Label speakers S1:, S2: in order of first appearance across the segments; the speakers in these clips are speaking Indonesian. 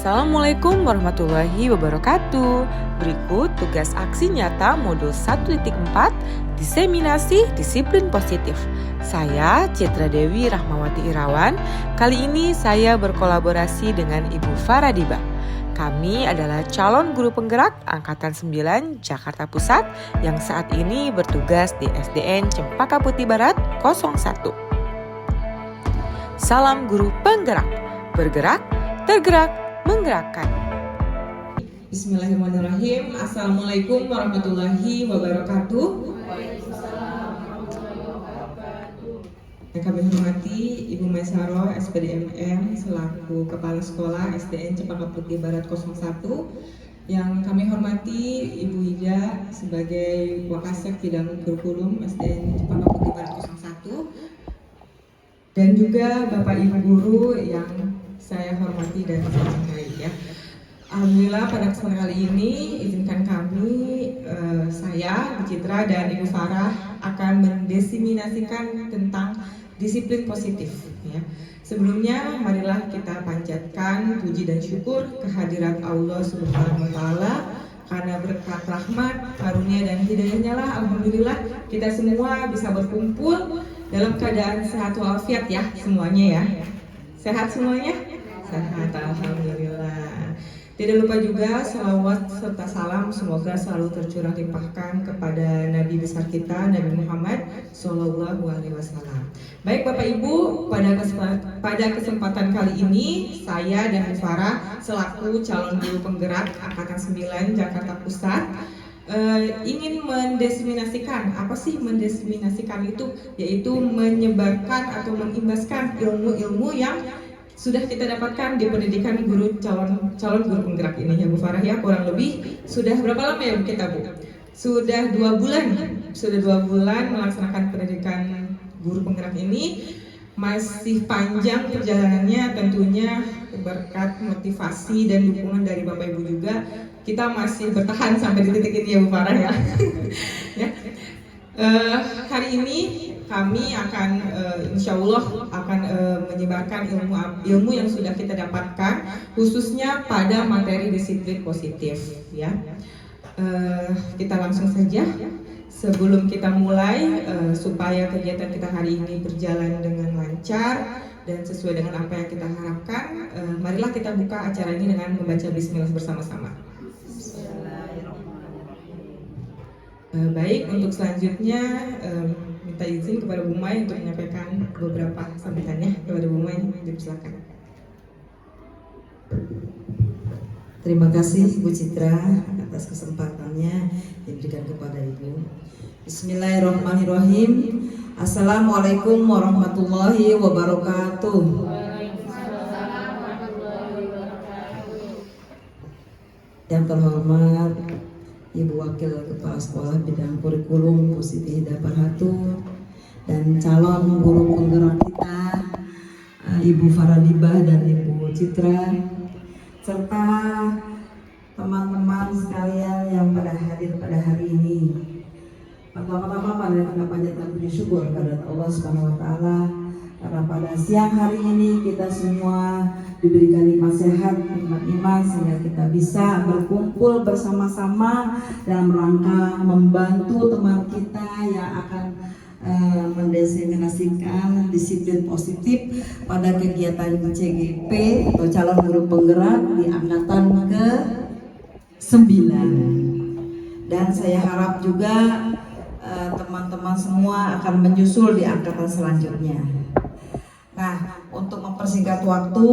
S1: Assalamualaikum warahmatullahi wabarakatuh. Berikut tugas aksi nyata modul 1.4 Diseminasi Disiplin Positif. Saya Citra Dewi Rahmawati Irawan. Kali ini saya berkolaborasi dengan Ibu Faradiba. Kami adalah calon guru penggerak Angkatan 9 Jakarta Pusat yang saat ini bertugas di SDN Cempaka Putih Barat 01. Salam guru penggerak, bergerak, tergerak, menggerakkan.
S2: Bismillahirrahmanirrahim. Assalamualaikum warahmatullahi wabarakatuh. Yang kami hormati Ibu Maisaro SPDMM selaku Kepala Sekolah SDN Cempaka Putih Barat 01. Yang kami hormati Ibu Ida sebagai Wakasek Bidang Kurikulum SDN Cempaka Putih Barat 01. Dan juga Bapak Ibu Guru yang saya hormati dan saya cintai ya. Alhamdulillah pada kesempatan kali ini izinkan kami saya Bu Citra dan Ibu Farah akan mendiseminasikan tentang disiplin positif ya. Sebelumnya marilah kita panjatkan puji dan syukur kehadirat Allah Subhanahu wa taala karena berkat rahmat, karunia dan hidayahnya lah alhamdulillah kita semua bisa berkumpul dalam keadaan sehat walafiat ya semuanya ya. Sehat semuanya? Sehat, alhamdulillah. Tidak lupa juga salawat serta salam semoga selalu tercurah limpahkan kepada Nabi besar kita Nabi Muhammad Sallallahu Alaihi Wasallam. Baik Bapak Ibu, pada kesempatan kali ini saya dan Bu Farah selaku calon guru penggerak Angkatan 9 Jakarta Pusat ingin mendiseminasikan. Apa sih mendiseminasikan itu? Yaitu menyebarkan atau mengimbaskan ilmu-ilmu yang sudah kita dapatkan di pendidikan calon guru penggerak ini ya Bu Farah ya. Kurang lebih sudah berapa lama ya kita Bu? Sudah 2 bulan melaksanakan pendidikan guru penggerak ini. Masih panjang perjalanannya tentunya berkat motivasi dan dukungan dari Bapak Ibu juga kita masih bertahan sampai di titik ini ya Bu Farah ya. Ya. Hari ini kami akan insya Allah akan menyebarkan ilmu yang sudah kita dapatkan khususnya pada materi disiplin positif ya. Kita langsung saja. Sebelum kita mulai, supaya kegiatan kita hari ini berjalan dengan lancar dan sesuai dengan apa yang kita harapkan, marilah kita buka acara ini dengan membaca bismillah bersama-sama. Baik, untuk selanjutnya minta izin kepada Bu Mai untuk menyampaikan beberapa sambutannya. Kepada Bu Mai, dipersilakan.
S3: Terima kasih Bu Citra atas kesempatannya diberikan kepada Ibu. Bismillahirrahmanirrahim. Assalamualaikum warahmatullahi wabarakatuh. Yang terhormat Ibu Wakil Kepala Sekolah Bidang Kurikulum Positif Daparatur dan calon guru penggerak kita Ibu Faradiba dan Ibu Citra serta teman-teman sekalian yang pada hadir pada hari ini. Pertama-tama pada panjatkan puji syukur kepada Allah Subhanahu wa taala karena pada siang hari ini kita semua diberikan nikmat sehat, nikmat iman sehingga kita bisa berkumpul bersama-sama dalam rangka membantu teman kita yang akan mendiseminasikan disiplin positif pada kegiatan CGP atau calon guru penggerak di angkatan ke-9. Dan saya harap juga teman-teman semua akan menyusul di angkatan selanjutnya. Nah, untuk mempersingkat waktu,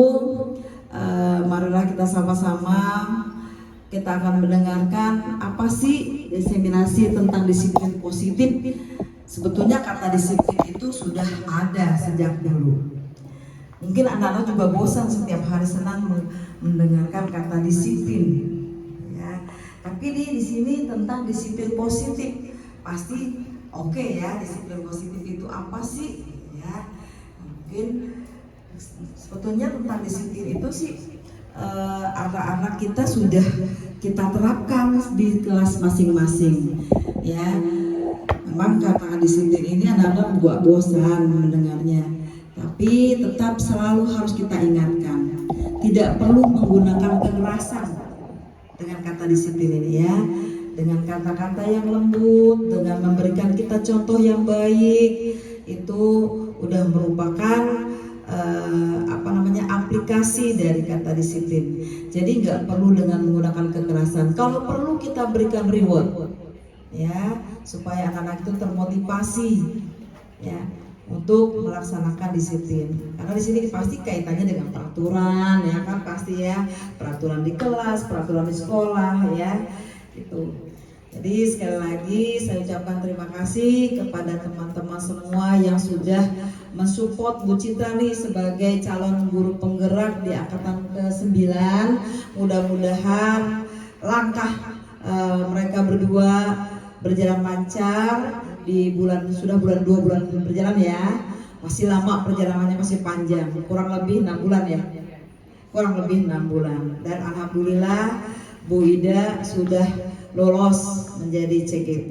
S3: marilah kita sama-sama kita akan mendengarkan apa sih diseminasi tentang disiplin positif. Sebetulnya kata disiplin itu sudah ada sejak dulu. Mungkin anak-anak juga bosan setiap hari senang mendengarkan kata disiplin. Ya. Tapi di sini tentang disiplin positif pasti oke ya. Disiplin positif itu apa sih? Ya, mungkin sebetulnya tentang disiplin itu sih anak-anak kita sudah kita terapkan di kelas masing-masing. Ya. Memang kata disiplin ini anak-anak bosan mendengarnya, tapi tetap selalu harus kita ingatkan. tidak perlu menggunakan kekerasan dengan kata disiplin ini ya, dengan kata-kata yang lembut, dengan memberikan kita contoh yang baik, itu udah merupakan aplikasi dari kata disiplin. Jadi nggak perlu dengan menggunakan kekerasan. Kalau perlu kita berikan reward ya, supaya anak-anak itu termotivasi ya untuk melaksanakan disiplin. Karena di sini pasti kaitannya dengan peraturan ya kan, pasti ya, peraturan di kelas, peraturan di sekolah ya gitu. Jadi sekali lagi saya ucapkan terima kasih kepada teman-teman semua yang sudah mensupport Bu Citra nih sebagai calon guru penggerak di angkatan ke-9. Mudah-mudahan langkah mereka berdua berjalan lancar di sudah bulan 2 bulan berjalan ya. Masih lama perjalanannya, masih panjang, kurang lebih 6 bulan ya. Kurang lebih 6 bulan. Dan alhamdulillah Bu Ida sudah lolos menjadi CGP.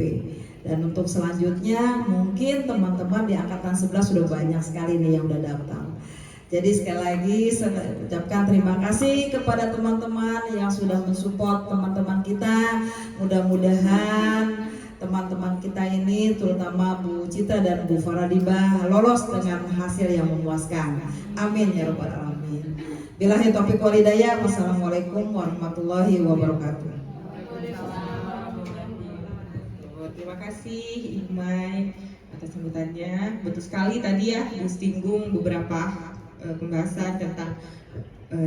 S3: Dan untuk selanjutnya mungkin teman-teman di angkatan 11 sudah banyak sekali nih yang udah daftar. Jadi sekali lagi saya ucapkan terima kasih kepada teman-teman yang sudah mensupport teman-teman kita. Mudah-mudahan teman-teman kita ini, terutama Bu Citra dan Bu Faradibah, lolos dengan hasil yang memuaskan. Amin ya rabbal alamin. Billahi taufiq wal hidayah. Wassalamualaikum warahmatullahi wabarakatuh.
S2: Terima kasih Ibu Mai atas sambutannya. Betul sekali tadi ya disinggung beberapa pembahasan tentang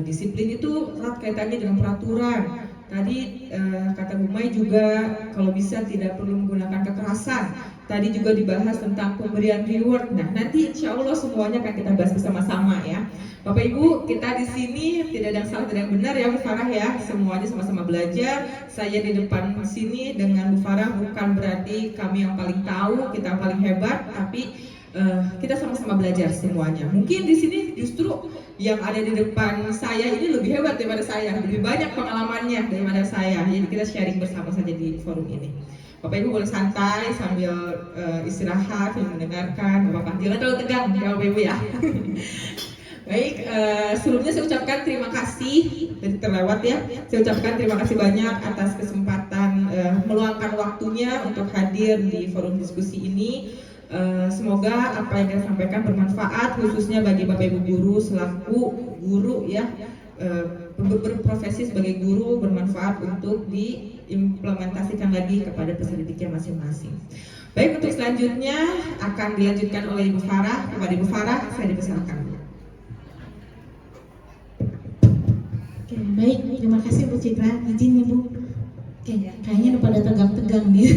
S2: disiplin itu erat kaitannya dengan peraturan. Tadi kata Bu Mai juga kalau bisa tidak perlu menggunakan kekerasan. Tadi juga dibahas tentang pemberian reward. Nah, nanti insya Allah semuanya akan kita bahas bersama-sama ya. Bapak Ibu, kita di sini tidak ada yang salah, tidak ada yang benar ya Bu Farah ya. Semuanya sama-sama belajar. Saya di depan sini dengan Bu Farah bukan berarti kami yang paling tahu, kita yang paling hebat, tapi kita sama-sama belajar semuanya. Mungkin di sini justru yang ada di depan saya ini lebih hebat daripada saya, lebih banyak pengalamannya daripada saya. Jadi kita sharing bersama saja di forum ini. Bapak Ibu boleh santai sambil istirahat, sambil mendengarkan. Bapak jangan terlalu tegang ya Bapak Ibu ya. Baik, sebelumnya saya ucapkan terima kasih, jadi terlewat ya. Saya ucapkan terima kasih banyak atas kesempatan meluangkan waktunya untuk hadir di forum diskusi ini. Semoga apa yang saya sampaikan bermanfaat, khususnya bagi Bapak Ibu guru selaku guru ya, berprofesi sebagai guru, bermanfaat untuk diimplementasikan lagi kepada peserta didiknya masing-masing. Baik, untuk selanjutnya akan dilanjutkan oleh Ibu Farah. Kepada Ibu Farah, saya dipersilakan.
S4: Oke, baik, terima kasih Bu Citra. Izin Ibu. Oke, kayaknya udah pada tegang-tegang nih.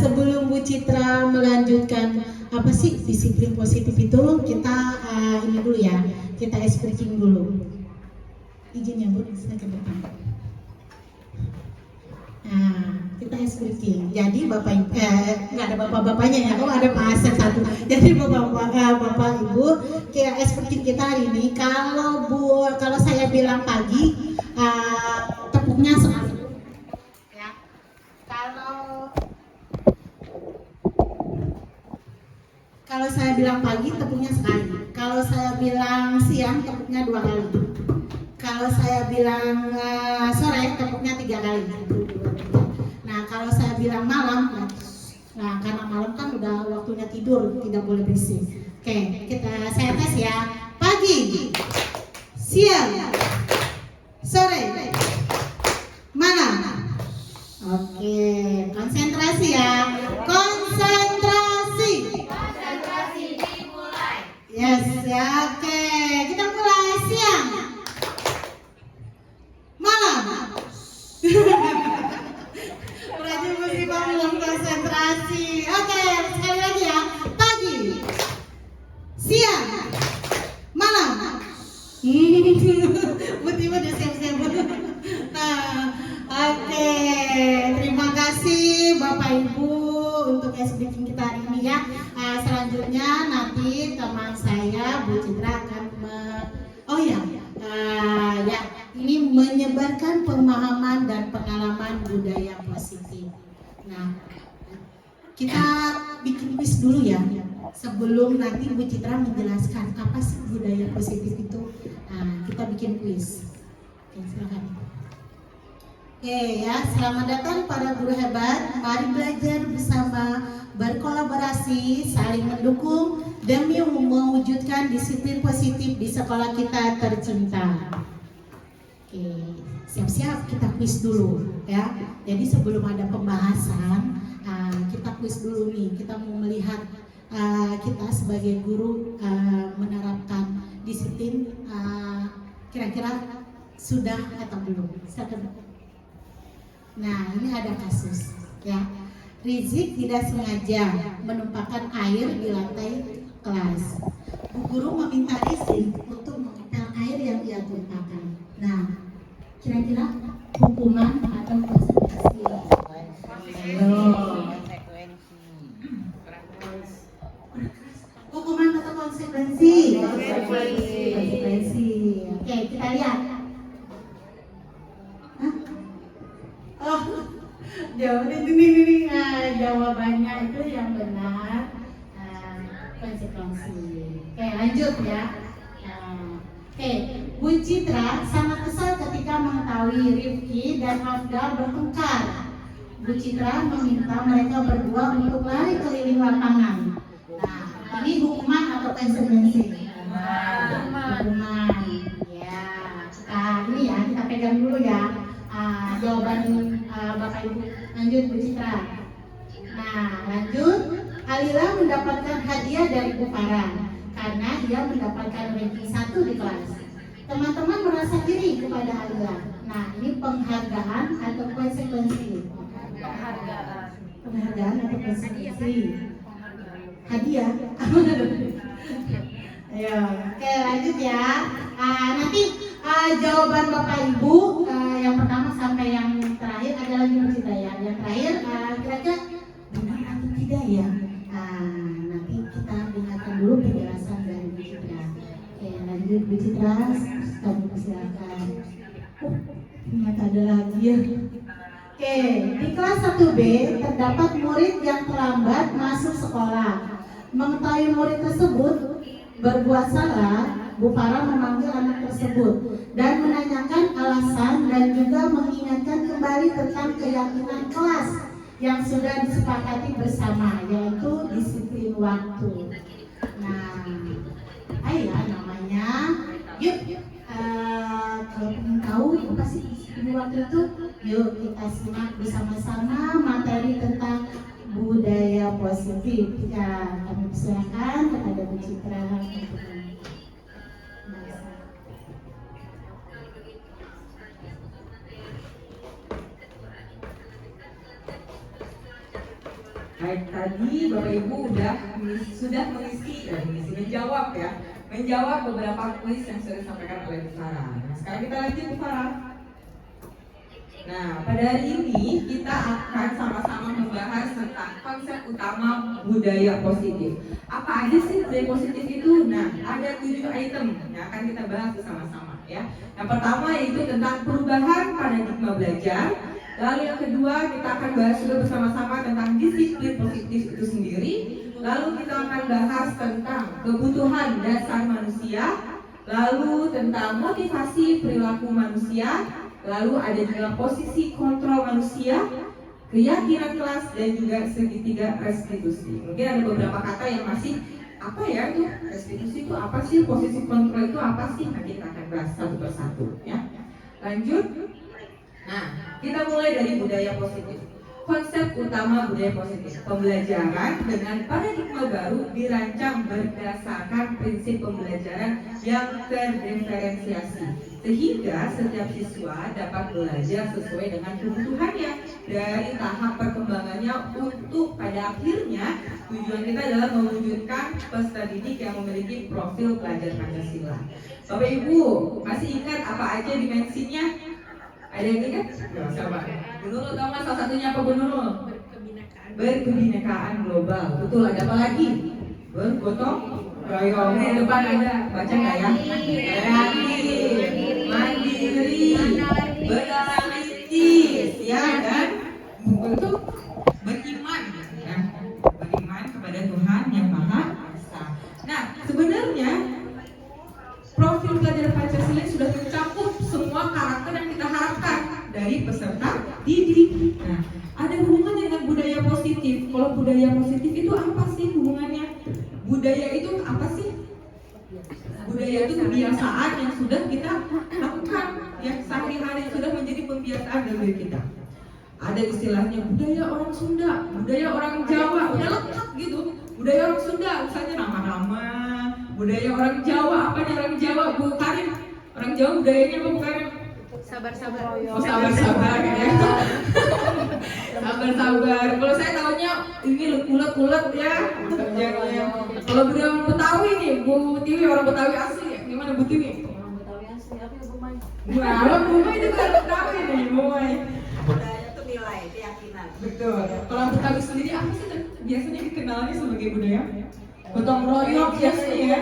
S4: Sebelum Bu Citra melanjutkan apa sih disiplin positif itu, kita ini dulu ya, kita ice breaking dulu. Izin ya Bu, saya ke depan. Nah, kita ice breaking. Jadi Bapak nggak ada bapak-bapaknya ya, oh ada Pak Asep satu. Jadi bapak Ibu, kayak ice breaking kita hari ini. Kalau saya bilang pagi, tepuknya sekali. Kalau saya bilang pagi, tepuknya sekali. Kalau saya bilang siang, tepuknya 2 kali. Kalau saya bilang sore, tepuknya 3 kali. Nah, kalau saya bilang malam, nah karena malam kan udah waktunya tidur, tidak boleh berisik. Oke, saya tes ya. Pagi, siang, sore, malam. Oke, konsentrasi ya. Konsentrasi dimulai. Yes, ya, oke. Kita mulai siang. Malam. Berarti mesti belum konsentrasi. Oke, sekali lagi ya. Pagi, siang, malam. Tiba-tiba udah siap-siap. Oke, terima kasih Bapak Ibu untuk speaking kita hari ini ya. Selanjutnya nanti teman saya Bu Citra akan ini menyebarkan pemahaman dan pengalaman budaya positif. Nah, kita bikin quiz dulu ya. sebelum nanti Bu Citra menjelaskan apa sih budaya positif itu, kita bikin kuis. Oke, silakan. Oke ya, selamat datang para guru hebat. Mari belajar bersama, berkolaborasi, saling mendukung demi mewujudkan disiplin positif di sekolah kita tercinta. Oke, siap-siap kita kuis dulu ya. Jadi sebelum ada pembahasan, kita kuis dulu nih. Kita mau melihat kita sebagai guru menerapkan disiplin kira-kira sudah atau belum. Nah, ini ada kasus ya. Rizik tidak sengaja menumpahkan air di lantai kelas. Bu guru meminta izin untuk mengepel air yang ia tumpahkan. Nah, kira-kira hukuman atau konsekuensi? Ayo. Hukuman atau konsekuensi? Konsekuensi. Oke, kita lihat. Oh, jawabannya ini jawabannya itu yang benar, konsekuensi. Oke, lanjut ya. Oke, Bu Citra sangat kesal ketika mengetahui Rifki dan Afdal bertengkar. Bu Citra meminta mereka berdua untuk lari keliling lapangan. Nah, ini hukuman atau konsekuensi? Hukuman. Ya. Ini ya kita pegang dulu ya. Jawaban Bapak Ibu. Lanjut Bu Citra. Nah, lanjut. Alila mendapatkan hadiah dari Bu Farah karena dia mendapatkan ranking 1 di kelas. Teman-teman merasa iri kepada Alila. Nah, ini penghargaan atau konsekuensi? Penghargaan atau konsekuensi? Hadiah. Ayo, oke lanjut ya. Nanti jawaban Bapak Ibu yang pertama sampai yang terakhir ada lagi Bu Citra ya. Yang terakhir kira-kira benar atau tidak ya? Nanti kita dengarkan dulu penjelasan dari Bu Citra. Oke, lanjut Bu Citra, kami persilakan. Ternyata ada lagi ya. Oke, di kelas 1B terdapat murid yang terlambat masuk sekolah. Mengetahui murid tersebut berbuat salah, Bu Farah memanggil anak tersebut dan menanyakan alasan dan juga mengingatkan kembali tentang keyakinan kelas yang sudah disepakati bersama, yaitu disiplin waktu. Nah, ya namanya. Yuk, kalau ingin tahu apa sih disiplin waktu itu, yuk kita simak bersama-sama materi tentang budaya positif. Ya, kami persilakan kepada Bu Citra.
S2: Baik, tadi Bapak Ibu sudah menjawab ya, menjawab beberapa kuis yang sudah disampaikan oleh Bu Farah. Nah, sekarang kita lanjut Bu Farah. Nah, pada hari ini kita akan sama-sama membahas tentang konsep utama budaya positif. Apa aja sih budaya positif itu? Nah, ada 7 item yang akan kita bahas bersama-sama ya. Yang pertama yaitu tentang perubahan paradigma belajar. Lalu yang kedua kita akan bahas juga bersama-sama tentang disiplin positif itu sendiri. Lalu kita akan bahas tentang kebutuhan dasar manusia. Lalu tentang motivasi perilaku manusia. Lalu ada juga posisi kontrol manusia, keyakinan kelas, dan juga segitiga restitusi. Mungkin ada beberapa kata yang masih apa ya tuh, restitusi itu apa sih, posisi kontrol itu apa sih? Nanti kita akan bahas satu persatu ya. Lanjut. Nah, kita mulai dari budaya positif. Konsep utama budaya positif, pembelajaran dengan paradigma baru dirancang berdasarkan prinsip pembelajaran yang terdiferensiasi, sehingga setiap siswa dapat belajar sesuai dengan kebutuhannya dari tahap perkembangannya untuk pada akhirnya tujuan kita adalah mewujudkan peserta didik yang memiliki profil pelajar Pancasila. Bapak Ibu, masih ingat apa aja dimensinya? Ada yang ingat? Siapa? Bu Nurul tahu nggak salah satunya apa Bu Nurul? Berkebinekaan global. Betul, ada apa lagi? Bergotong royong. Di depan ada, baca nggak ya? Mandiri, beranalitis, ya dan untuk beriman, ya. Beriman kepada Tuhan yang Maha mendidik. Nah, ada hubungannya dengan budaya positif. Kalau budaya positif itu apa sih hubungannya? Budaya itu apa sih? Budaya itu kebiasaan yang sudah kita lakukan, yang sehari-hari sudah menjadi pembiasaan dalam diri kita. Ada istilahnya budaya orang Sunda, budaya orang Jawa, udah lengkap gitu. Budaya orang Sunda, misalnya nama-nama. Budaya orang Jawa, apanya orang Jawa? Bu Karin, orang Jawa budayanya apa Bu Karin?
S5: Sabar-sabar.
S2: Oh, sabar-sabar ya. Sabar-sabar. Kalau saya tahunya ini ulet-ulet ya. Kerjanya. Kalau budaya orang Betawi nih, Bu Tiwi orang Betawi asli ya. Gimana Bu Tiwi?
S5: Orang Betawi asli, apa ya Bu Mai?
S2: Wah, Bu Mai juga orang Betawi nih, Bu Mai.
S3: Budaya itu nilai, keyakinan.
S2: Betul. Kalau Betawi sendiri apa sih biasanya dikenalnya sebagai budaya? Gotong royong biasanya ya.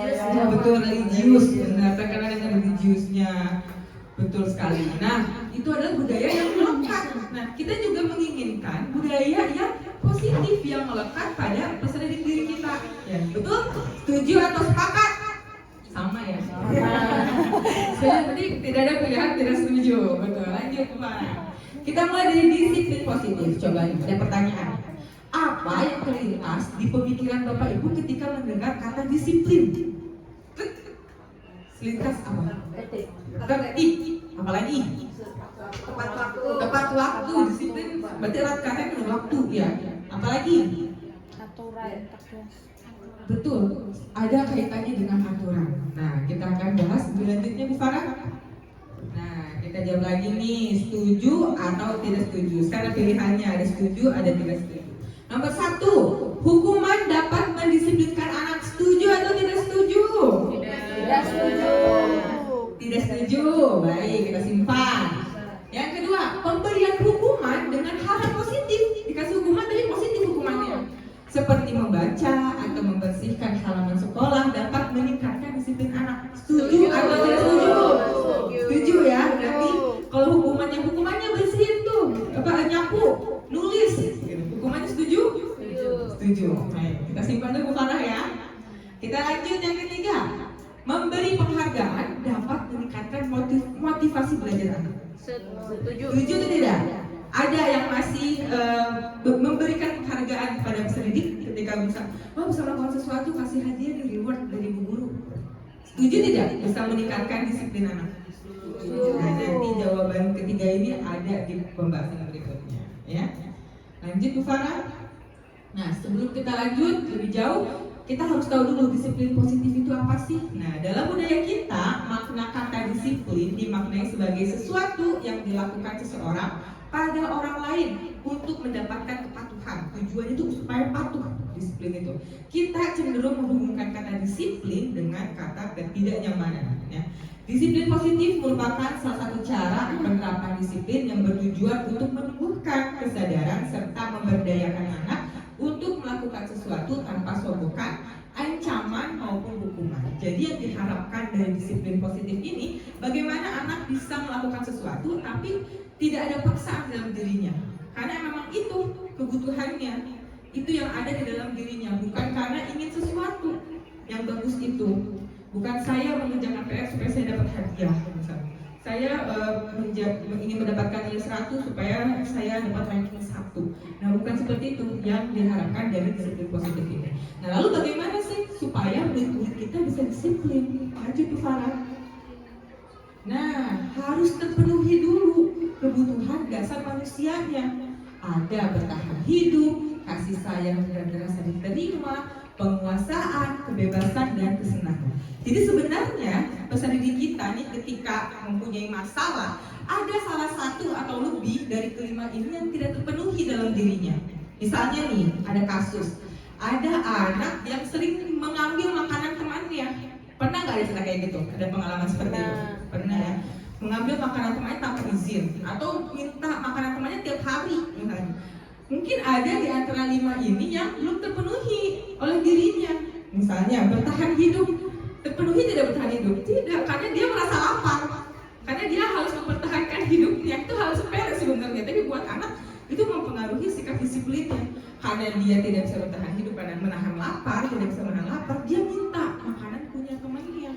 S2: Ya, betul, religius. Benar, terkenal dengan religiusnya. Betul sekali. Nah, itu adalah budaya yang melekat. Nah, kita juga menginginkan budaya yang positif yang melekat pada peserta didik diri kita. Ya, betul? Setuju atau sepakat? Sama ya. Saya tadi tidak ada pilihan tidak setuju. Betul. Lanjut Pak. Kita mulai dari disiplin positif. Coba nih, ada pertanyaan. Apa yang terlintas di pemikiran Bapak Ibu ketika mendengar kata disiplin? Selintas apa? Tertib, apalagi tepat waktu, disiplin berarti erat kaitan dengan waktu ya. Apalagi
S5: Aturan, tegas.
S2: betul, ada kaitannya dengan aturan. Nah, kita akan bahas selanjutnya Bu Farah. Nah, kita jawab lagi nih, setuju atau tidak setuju. Sekarang pilihannya ada setuju, ada tidak setuju. Nomor 1, hukuman dapat mendisiplinkan anak. Setuju atau tidak setuju?
S5: Tidak setuju.
S2: Tidak setuju. Baik, kita simpan. Yang kedua, pemberian hukuman dengan hal yang positif. Dikasih hukuman tapi positif hukumannya. Seperti membaca atau membersihkan halaman sekolah dapat meningkatkan disiplin anak. Setuju atau tidak setuju? Setuju ya. Berarti kalau hukumannya bersihin tuh, nyapu, nulis. Hukumannya setuju? Setuju. Baik, kita simpan dulu Bu Farah ya. Kita lanjut yang ketiga. Memberi penghargaan dapat meningkatkan motivasi belajar anak.
S5: Setuju.
S2: Setuju atau tidak? Ada yang masih memberikan penghargaan kepada peserta didik ketika bisa melakukan sesuatu, kasih hadiah dan reward dari bu guru. Setuju tidak? Bisa meningkatkan disiplin anak. Nah, nanti jawaban ketiga ini ada di pembahasan berikutnya. Ya. Lanjut Bu Farah. Nah, sebelum kita lanjut lebih jauh, kita harus tahu dulu disiplin positif itu apa sih? Nah, dalam budaya kita, makna kata disiplin dimaknai sebagai sesuatu yang dilakukan seseorang pada orang lain untuk mendapatkan kepatuhan. Tujuannya itu supaya patuh, disiplin itu. Kita cenderung menghubungkan kata disiplin dengan kata ketidaknyamanan. Ya. Disiplin positif merupakan salah satu cara penerapan disiplin yang bertujuan untuk menumbuhkan kesadaran serta memberdayakan anak untuk melakukan sesuatu tanpa sogokan, ancaman maupun hukuman. Jadi yang diharapkan dari disiplin positif ini, bagaimana anak bisa melakukan sesuatu tapi tidak ada paksaan dalam dirinya. Karena memang itu kebutuhannya, itu yang ada di dalam dirinya, bukan karena ingin sesuatu yang bagus itu. Bukan saya mengerjakan PR supaya saya dapat hadiah, misalnya. Saya ingin mendapatkan nilai 100 supaya saya dapat ranking 1. Nah, bukan seperti itu yang diharapkan dari disiplin positif ini. Nah, lalu bagaimana sih supaya murid-murid kita bisa disiplin? Lanjut Bu Farah. Nah, harus terpenuhi dulu kebutuhan dasar manusianya. Ada bertahan hidup, kasih sayang dan rasa diterima, penguasaan, kebebasan, dan kesenangan. Jadi sebenarnya peserta didik kita nih ketika mempunyai masalah, ada salah satu atau lebih dari kelima ini yang tidak terpenuhi dalam dirinya. Misalnya nih, ada kasus, ada anak yang sering mengambil makanan temannya. Pernah nggak ada cerita kayak gitu? Ada pengalaman seperti itu? Pernah ya? Mengambil makanan temannya tanpa izin, atau minta makanan temannya tiap hari misalnya. Mungkin ada di antara 5 ini yang belum terpenuhi oleh dirinya. Misalnya bertahan hidup. Terpenuhi tidak bertahan hidup? Tidak, karena dia merasa lapar. Karena dia harus mempertahankan hidupnya. Itu hal sepele sebenarnya, tapi buat anak itu mempengaruhi sikap disiplinnya. Karena dia tidak bisa bertahan hidup karena menahan lapar, tidak bisa menahan lapar, dia minta makanan punya temannya.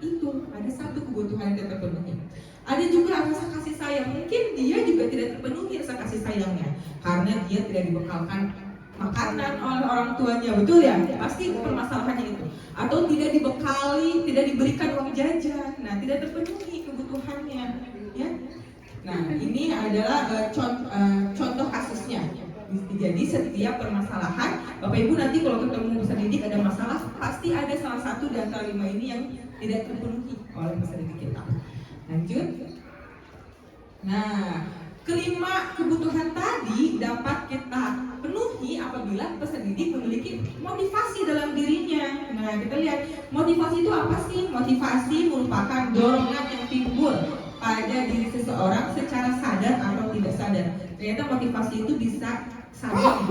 S2: Itu ada satu kebutuhan yang tidak terpenuhi. Ada juga rasa kasih sayang, mungkin dia juga tidak terpenuhi rasa sayangnya, karena dia tidak dibekalkan makanan oleh orang tuanya, betul ya? Pasti permasalahannya itu. Atau tidak dibekali, tidak diberikan uang jajan, nah tidak terpenuhi kebutuhannya, ya. Nah ini adalah contoh kasusnya. Jadi setiap permasalahan, Bapak Ibu nanti kalau ketemu peserta didik ada masalah, pasti ada salah satu di antara 5 ini yang tidak terpenuhi oleh peserta didik kita. Lanjut. Nah, kelima kebutuhan tadi dapat kita penuhi apabila peserta didik memiliki motivasi dalam dirinya. Nah, kita lihat motivasi itu apa sih? Motivasi merupakan dorongan yang timbul pada diri seseorang secara sadar atau tidak sadar. Ternyata motivasi itu bisa sadar.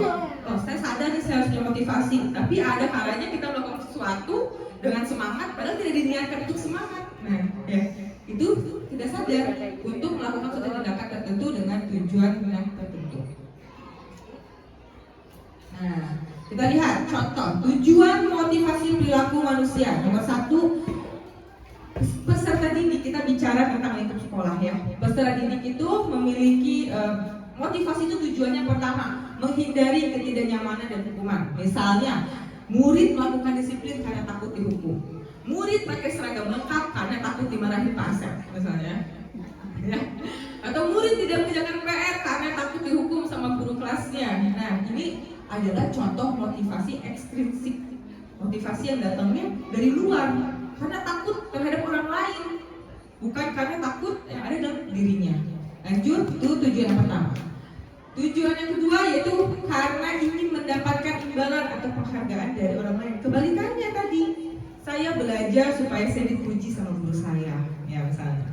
S2: Oh, saya sadar nih saya harus punya motivasi, tapi ada kalanya kita melakukan sesuatu dengan semangat padahal tidak diniatkan untuk semangat. Nah, ya, itu tidak sadar untuk melakukan suatu tindakan tertentu dengan tujuan yang tertentu. Nah, kita lihat contoh tujuan motivasi perilaku manusia. Nomor 1, peserta didik, kita bicara tentang lingkup sekolah ya. Peserta didik itu memiliki motivasi itu tujuannya pertama, menghindari ketidaknyamanan dan hukuman. Misalnya, murid melakukan disiplin karena takut dihukum. Murid pakai seragam lengkap karena takut dimarahi Pak Asep, misalnya. Ya. Atau murid tidak mengerjakan PR karena takut dihukum sama guru kelasnya. Nah, ini adalah contoh motivasi ekstrinsik. Motivasi yang datangnya dari luar karena takut terhadap orang lain, bukan karena takut yang ada dalam dirinya. Lanjut, itu tujuan yang pertama. Tujuan yang kedua yaitu karena ingin mendapatkan imbalan atau penghargaan dari orang lain. Kebalikannya tadi, saya belajar supaya saya dipuji sama guru saya, ya misalnya.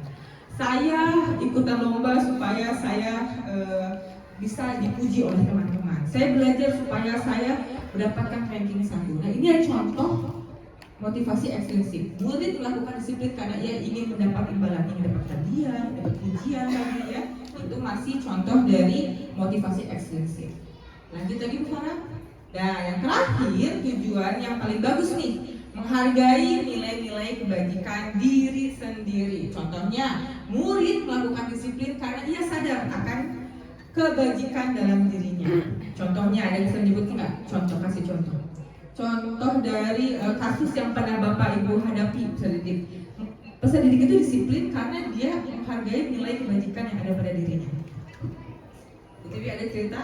S2: Saya ikutan lomba supaya saya bisa dipuji oleh teman-teman. Saya belajar supaya saya mendapatkan ranking 1. Nah, ini adalah contoh motivasi ekstrinsik. Murid melakukan disiplin karena ia ingin mendapat imbalan, ingin dapat hadiah, dapat pujian lagi ya. Itu masih contoh dari motivasi ekstrinsik. Lanjut lagi Bu Farah. Nah, yang terakhir tujuan yang paling bagus nih, menghargai nilai-nilai kebajikan diri sendiri. Contohnya, murid melakukan disiplin karena ia sadar akan kebajikan dalam dirinya. Contohnya ada bisa menyebut nggak? Contoh, kasih contoh. Contoh dari kasus yang pernah Bapak Ibu hadapi peserta didik. Peserta didik itu disiplin karena dia menghargai nilai kebajikan yang ada pada dirinya. Jadi ada cerita?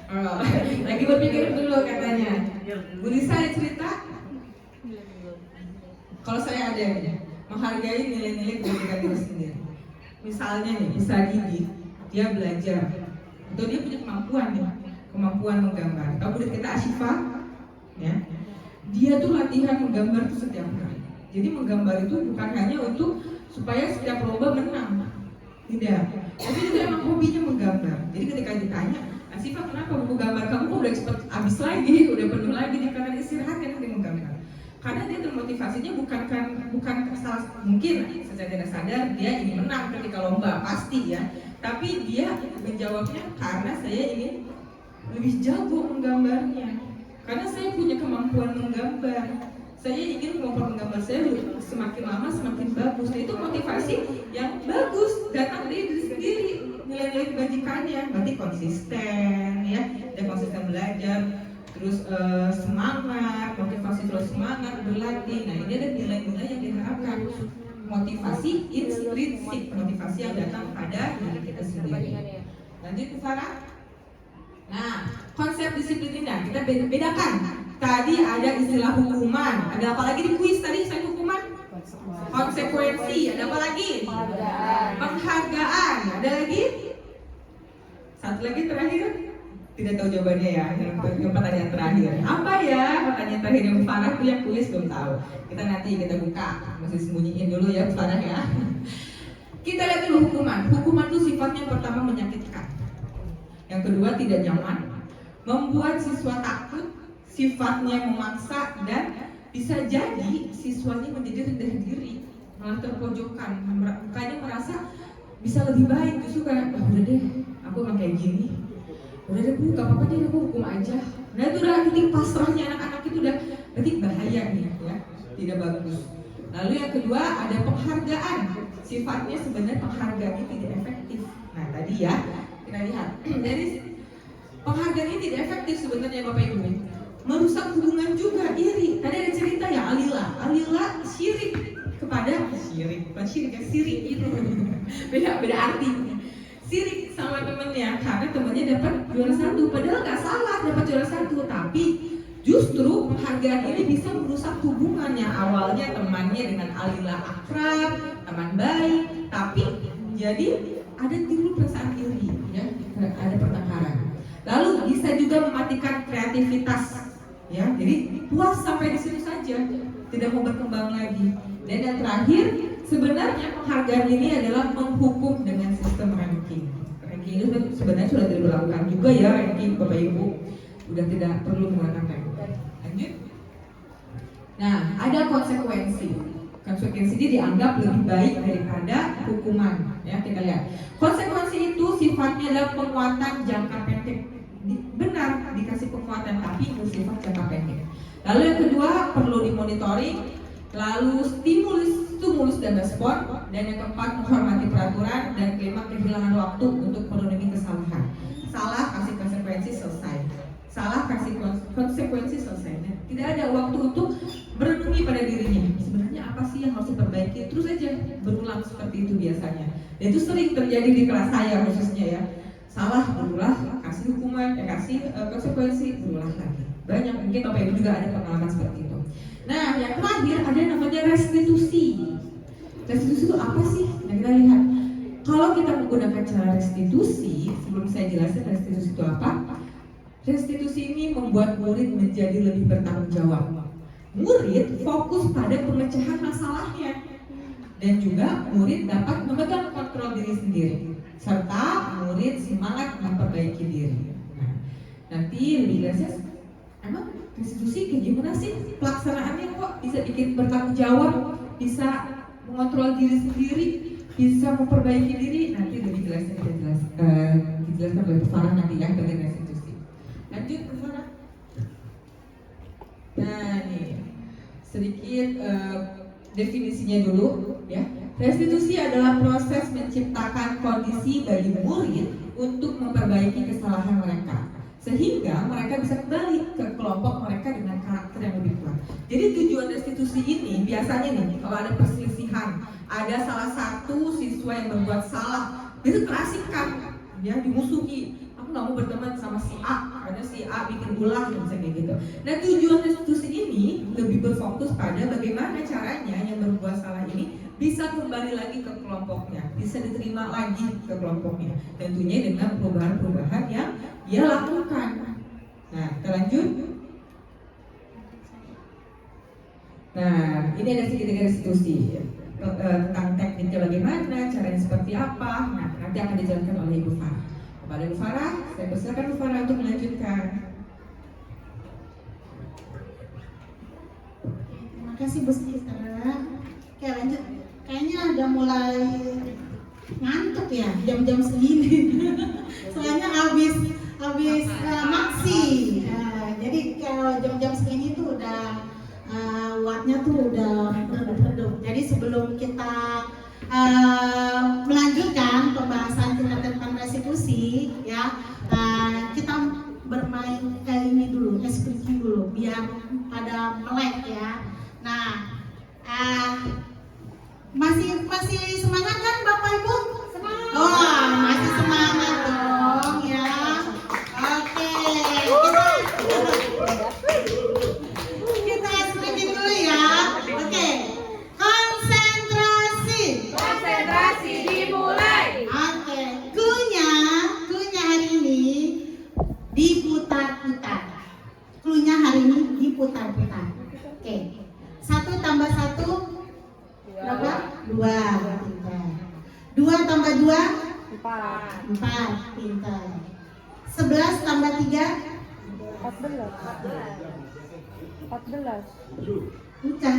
S2: Oh, lagi berpikir dulu katanya. Bu Lisa ada cerita? Kalau saya ada menghargai nilai-nilai kebajikan diri sendiri. Misalnya nih, bisa didik, dia belajar atau dia punya kemampuan menggambar. Tahu murid kita Asyifa, ya, dia tuh latihan menggambar tuh setiap hari. Jadi menggambar itu bukan hanya untuk supaya setiap lomba menang, tidak. Tapi juga emang hobinya menggambar. Jadi ketika ditanya, Asyifa kenapa buku gambar kamu kok udah cepet habis lagi, udah penuh lagi di karena istirahat kan dia menggambar. Karena dia termotivasinya bukan salah, mungkin secara tidak sadar dia ingin menang ketika lomba pasti ya. Tapi dia menjawabnya karena saya ingin lebih jago menggambarnya. Karena saya punya kemampuan menggambar. Saya ingin kemampuan menggambar saya semakin lama semakin bagus. Nah, itu motivasi yang bagus datang dari diri sendiri. Nilai-nilai kebajikannya berarti konsisten ya. Dia konsisten belajar, terus semangat, motivasi terus semangat berlatih. Nah, ini ada nilai-nilai yang diharapkan. Motivasi intrinsik, motivasi yang datang pada diri kita sendiri. Lanjut ke Farah. Nah, konsep disiplin ini kita bedakan. Tadi ada istilah hukuman. Ada apa lagi di kuis tadi selain hukuman? Konsekuensi. Ada apa lagi? Penghargaan. Ada lagi? Satu lagi terakhir. Tidak tahu jawabannya ya. Yang pertanyaan terakhir. Apa ya pertanyaan terakhir yang Farah tuh yang kuis belum tahu. Kita buka. Masih sembunyiin dulu ya Farah ya. Kita lihat dulu hukuman. Hukuman itu sifatnya yang pertama menyakitkan. Yang kedua tidak nyaman, membuat siswa takut, sifatnya memaksa, dan bisa jadi siswanya menjadi rendah diri, malah terpojokkan, makanya merasa bisa lebih baik, justru kayak udah deh, aku emang kayak gini, udah deh Bu, gak apa-apa deh, aku hukum aja. Nah itu udah titik pasrahnya anak-anak itu udah berarti bahaya nih ya, tidak bagus. Lalu yang kedua ada penghargaan, sifatnya sebenarnya penghargaan itu tidak efektif. Nah tadi tadi ya. Kita lihat. Jadi penghargaan ini tidak efektif sebenarnya Bapak Ibu. Merusak hubungan juga, iri. Tadi ada cerita ya Alila syirik kepada bukan syirik ya, sirik itu. beda artinya. Sirik sama temennya karena temennya dapat juara 1. Padahal nggak salah dapat juara 1, tapi justru penghargaan ini bisa merusak hubungannya. Awalnya temannya dengan Alila akrab, teman baik, tapi jadi ada timbul perasaan iri, ya, ada pertengkaran. Lalu bisa juga mematikan kreativitas, ya. Jadi puas sampai di situ saja, tidak mau berkembang lagi. Dan yang terakhir, sebenarnya penghargaan ini adalah menghukum dengan sistem ranking. Ranking itu sebenarnya sudah diberlakukan juga ya, ranking Bapak Ibu. Udah tidak perlu menggunakan ranking. Lanjut. Nah, ada konsekuensi. Konsekuensi ini dianggap lebih baik daripada hukuman. Ya, kita lihat. Konsekuensi itu sifatnya adalah penguatan jangka pendek. Benar, dikasih penguatan tapi bersifat jangka pendek. Lalu yang kedua, perlu dimonitoring. Lalu stimulus dan respon. Dan yang keempat, menghormati peraturan. Dan kelima, kehilangan waktu untuk memenuhi kesalahan. Salah, kasih konsekuensi, selesai. Salah, kasih konsekuensi, selesai. Nah, tidak ada waktu untuk merenungi pada dirinya. Sebenarnya apa sih yang harus diperbaiki? Terus aja berulang seperti itu biasanya. Dan itu sering terjadi di kelas saya khususnya ya. Salah, berulang, kasih hukuman, kasih konsekuensi, berulang lagi. Banyak, mungkin Bapak Ibu juga ada pengalaman seperti itu. Nah, yang terakhir ada namanya restitusi. Restitusi itu apa sih? Nah, kita lihat. Kalau kita menggunakan cara restitusi, sebelum saya jelaskan restitusi itu apa, restitusi ini membuat murid menjadi lebih bertanggung jawab. Murid fokus pada pemecahan masalahnya, dan juga murid dapat memegang kontrol diri sendiri, serta murid semangat memperbaiki diri. Nah, nanti lebih jelasnya, emang restitusi kayak gimana sih pelaksanaannya, kok bisa bikin bertanggung jawab, bisa mengontrol diri sendiri, bisa memperbaiki diri. Nanti lebih jelasnya dijelaskan oleh Bu Farah nanti ya bagian restitusi. Lanjut Bu Farah. Nah nih sedikit definisinya dulu ya. Restitusi adalah proses menciptakan kondisi bagi murid untuk memperbaiki kesalahan mereka, sehingga mereka bisa kembali ke kelompok mereka dengan karakter yang lebih kuat. Jadi tujuan restitusi ini biasanya nih, kalau ada perselisihan, ada salah satu siswa yang berbuat salah, itu terasingkan, ya, dimusuhi. Aku nggak mau berteman sama si A karena si A bikin ulah, misalnya kayak gitu. Nah, tujuan restitusi ini lebih berfokus pada bagaimana caranya yang berbuat salah ini bisa kembali lagi ke kelompoknya, bisa diterima lagi ke kelompoknya, tentunya dengan perubahan-perubahan yang dia lakukan. Nah, kita lanjut. Nah, ini ada sedikit restitusi tentang tekniknya bagaimana, caranya seperti apa. Nah, nanti akan dijelaskan oleh Ibu Farah. Kepada Ibu Farah, saya persilakan Ibu Farah untuk melanjutkan.
S4: Terima kasih Bu Sister. Oke, lanjut. Kayaknya udah mulai ngantuk ya jam-jam segini. Soalnya habis maksi. Jadi kalau jam-jam segini tuh udah wattnya tuh udah redup. Jadi sebelum kita melanjutkan pembahasan kita tentang restitusi, ya, kita bermain kayak ini dulu, ekspresi dulu, biar pada melek ya. Nah, masih semangat kan Bapak Ibu? Semangat. Oh, masih semangat dong ya. Oke, kita sedikit dulu ya. Oke, konsentrasi dimulai. Oke, kunya hari ini diputar-putar. Klunya hari ini diputar-putar. Oke, 1 tambah 1 berapa? 2. Pintar. 2 tambah 2 4. Pintar. 11 tambah 3
S5: 14.
S4: bukan.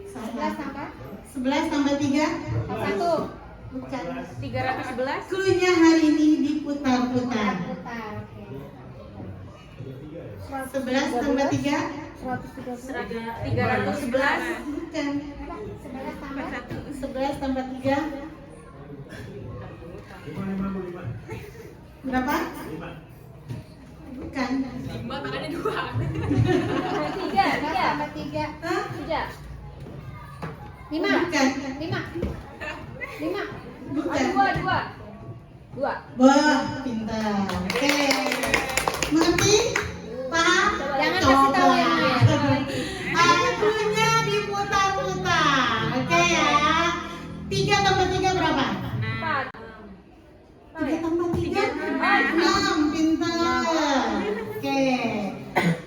S4: 11 tambah 3
S5: 1.
S4: bukan.
S5: 311.
S4: Klunya hari ini diputar-putar. 11 tambah 3
S5: 311.
S4: bukan. 11 tambah 3 Berapa? Bukan.
S5: Tiga.
S4: Hah?
S5: Tiga. Lima.
S4: Bukan.
S5: Lima.
S4: Bukan.
S5: Dua.
S4: Wah, pintar. Oke. Mengerti? Paham?
S5: Jangan kasih tahu yang lain.
S4: Akunya diputar-putar. Oke ya. 3 tambah 3 berapa?
S5: 4.
S4: 3 tambah 3? 6. Pintar. Oke.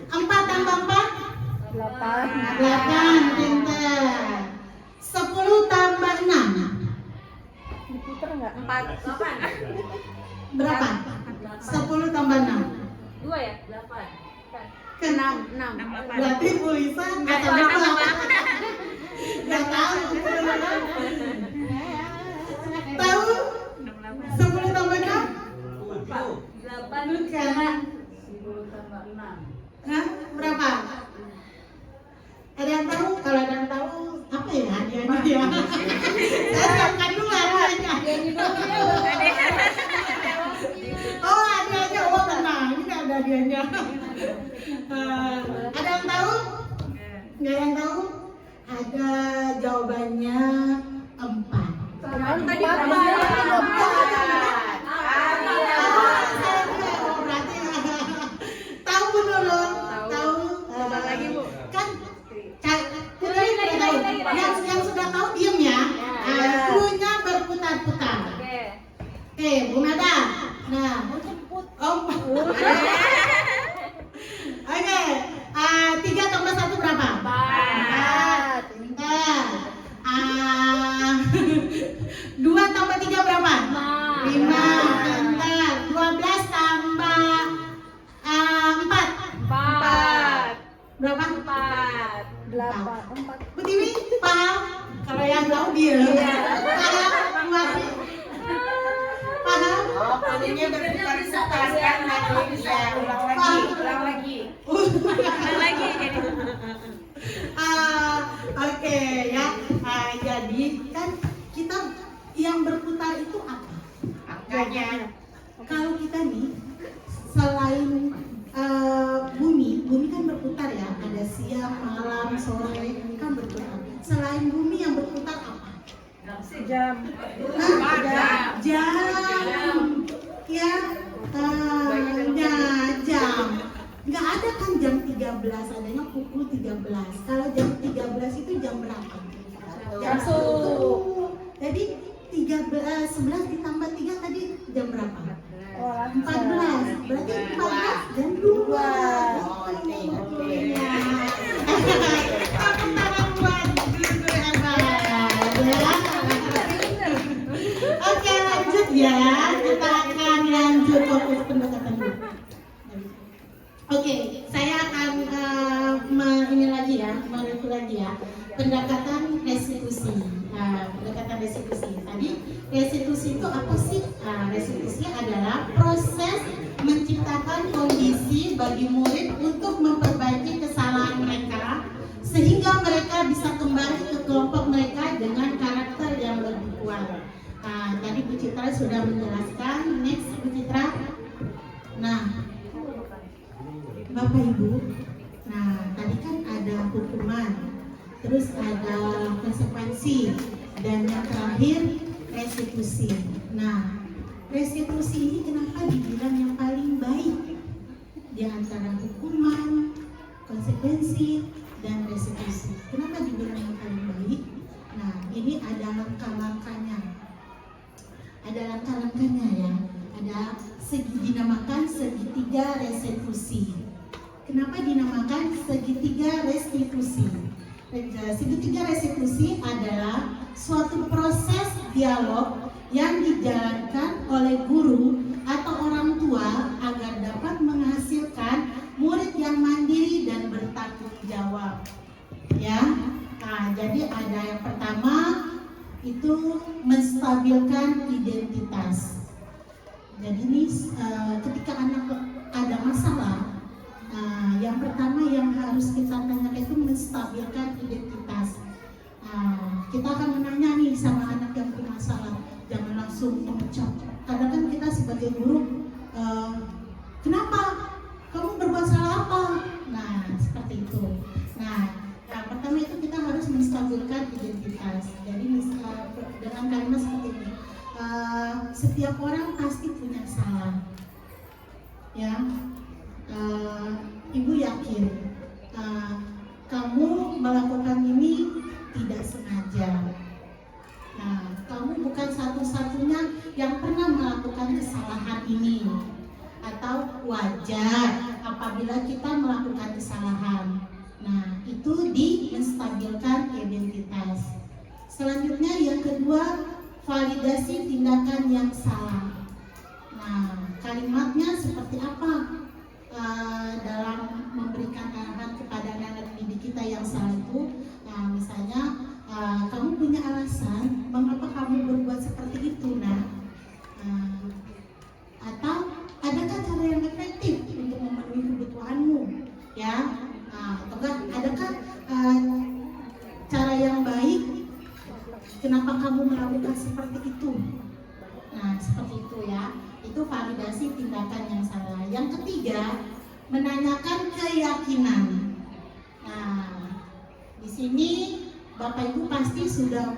S4: 4 tambah 4? 8. Pintar. 10 tambah 6?
S5: Diputer enggak? 8.
S4: Berapa? 10 tambah 6?
S5: 2 ya? 8.
S4: Ke 6. Berarti Bu Lisa nggak tahu. Nggak tahu. Tahu? 10 tambah 6?
S5: 8.
S4: Bukan. Hah? Berapa? Ada yang tahu? Kalau ada yang tahu, apa ya hadiahnya ya? Saya siapkan dulu hadiahnya. Oh, hadiahnya. Oh, tenang. Ini nggak ada hadiahnya. Ada yang tahu? Nggak ada yang tahu? Ada jawabannya 4.
S5: Tadi
S4: Berarti tahu menurut tahu.
S5: Coba lagi, Bu.
S4: Kan yang sudah tahu diem ya. Cluenya berputar-putar. Oke, Bu Nada. Nah, Oke, 3 tambah 1 berapa? 4. Pintar. 2 tambah 3 berapa? 5. Pintar. 12 tambah 4 berapa?
S5: 8.
S4: Bu Tiwi, paham? Kalau yang tahu dia. Paham? Masih? Paham?
S3: Palingnya berputar-putar kan ulang lagi.
S4: Oke ya. Jadi kan kita yang berputar itu apa?
S3: Angkanya.
S4: Kalau kita nih selain bumi kan berputar ya. Ada siang, malam, sore kan berputar. Selain bumi yang berputar apa?
S5: Jam.
S4: Jam. Ya. Jam. Nggak ada kan jam 13, adanya pukul 13. Kalau jam 13 itu jam berapa?
S5: Jam 1.
S4: Jadi 11 ditambah 3 tadi jam berapa? 14. Berarti 14 jam 2. Tepuk tangan buat guru hebat ya. Oke, lanjut ya. Kita akan lanjut fokus pendekatan dulu. Oke, saya akan ini lagi ya, mereview lagi ya. Pendekatan restitusi. Pendekatan restitusi. Tadi restitusi itu apa sih? Restitusi adalah proses menciptakan kondisi bagi murid untuk memperbaiki kesalahan mereka sehingga mereka bisa kembali ke kelompok mereka dengan karakter yang lebih kuat. Tadi Bu Citra sudah menjelaskan. Next Bu Citra. Nah, Bapak Ibu, tadi kan ada hukuman, terus ada konsekuensi, dan yang terakhir restitusi. Nah, restitusi ini kenapa dibilang yang paling baik di antara hukuman, konsekuensi, dan restitusi? Kenapa dibilang yang paling baik? Nah, ini ada langkah-langkahnya. Ada langkah-langkahnya ya. Ada dinamakan segitiga restitusi. Kenapa dinamakan segitiga restitusi? Segitiga restitusi adalah suatu proses dialog yang dijalankan oleh guru atau orang tua agar dapat menghasilkan murid yang mandiri dan bertanggung jawab. Ya, jadi ada yang pertama itu menstabilkan identitas. Jadi ini ketika anak ada masalah, yang pertama yang harus kita tanyakan itu menstabilkan identitas. Kita akan menanya nih sama anak yang bermasalah, jangan langsung mengucap. Kadang kan kita sebagai sebagai guru, kenapa? Kamu berbuat salah apa? Nah, seperti itu. Nah, pertama itu kita harus menstabilkan identitas. Jadi dengan kalimat seperti ini, setiap orang pasti punya salah. Ya, Ibu yakin kamu melakukan ini tidak sengaja. Nah, kamu bukan satu-satunya yang pernah melakukan kesalahan ini. Atau wajar apabila kita melakukan kesalahan. Nah, itu menstabilkan identitas. Selanjutnya yang kedua, validasi tindakan yang salah. Nah, kalimatnya seperti apa? Dalam memberikan arahan kepada anak didik kita yang salah itu, misalnya kamu punya alasan mengapa kamu berbuat seperti itu, atau adakah cara yang efektif untuk memenuhi kebutuhanmu, ya? Atau adakah cara yang baik? Kenapa kamu melakukan seperti itu? Nah, seperti itu ya. Itu validasi tindakan yang salah. Yang ketiga, menanyakan keyakinan. Nah, di sini Bapak Ibu pasti sudah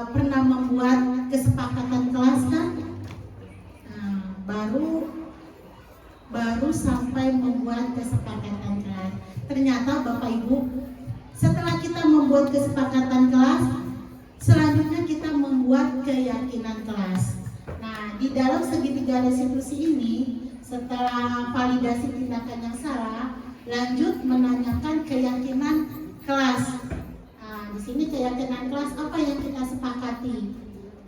S4: pernah membuat kesepakatan kelas kan? Baru sampai membuat kesepakatan kelas. Ternyata Bapak Ibu, setelah kita membuat kesepakatan kelas, selanjutnya kita membuat keyakinan kelas. Nah, di dalam segitiga restitusi ini, setelah validasi tindakan yang salah, lanjut menanyakan keyakinan kelas. Nah, di sini keyakinan kelas apa yang kita sepakati?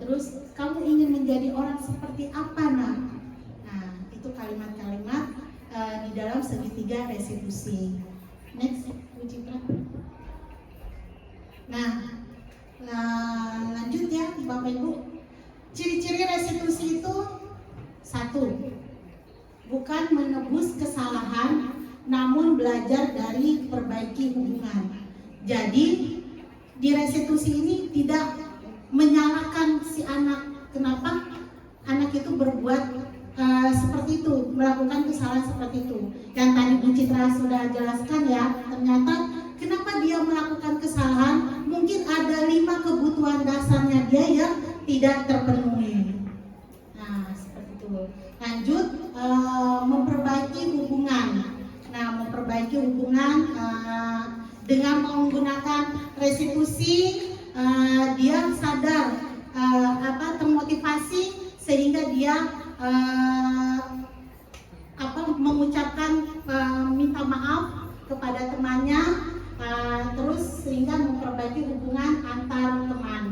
S4: Terus kamu ingin menjadi orang seperti apa, Nah, itu kalimat-kalimat di dalam segitiga restitusi. Next, Bu Citra. Nah, lanjut ya Bapak Ibu. Ciri-ciri restitusi itu satu, bukan menebus kesalahan, namun belajar dari perbaiki hubungan. Jadi di restitusi ini tidak menyalahkan si anak. Kenapa anak itu berbuat seperti itu, melakukan kesalahan seperti itu. Yang tadi Bu Citra sudah jelaskan ya, ternyata kenapa dia melakukan kesalahan, mungkin ada 5 kebutuhan dasarnya dia yang tidak terpenuhi. Nah, seperti itu. Lanjut, memperbaiki hubungan. Nah, memperbaiki hubungan dengan menggunakan restitusi, dia sadar termotivasi sehingga dia mengucapkan minta maaf kepada temannya, terus sehingga memperbaiki hubungan antar teman.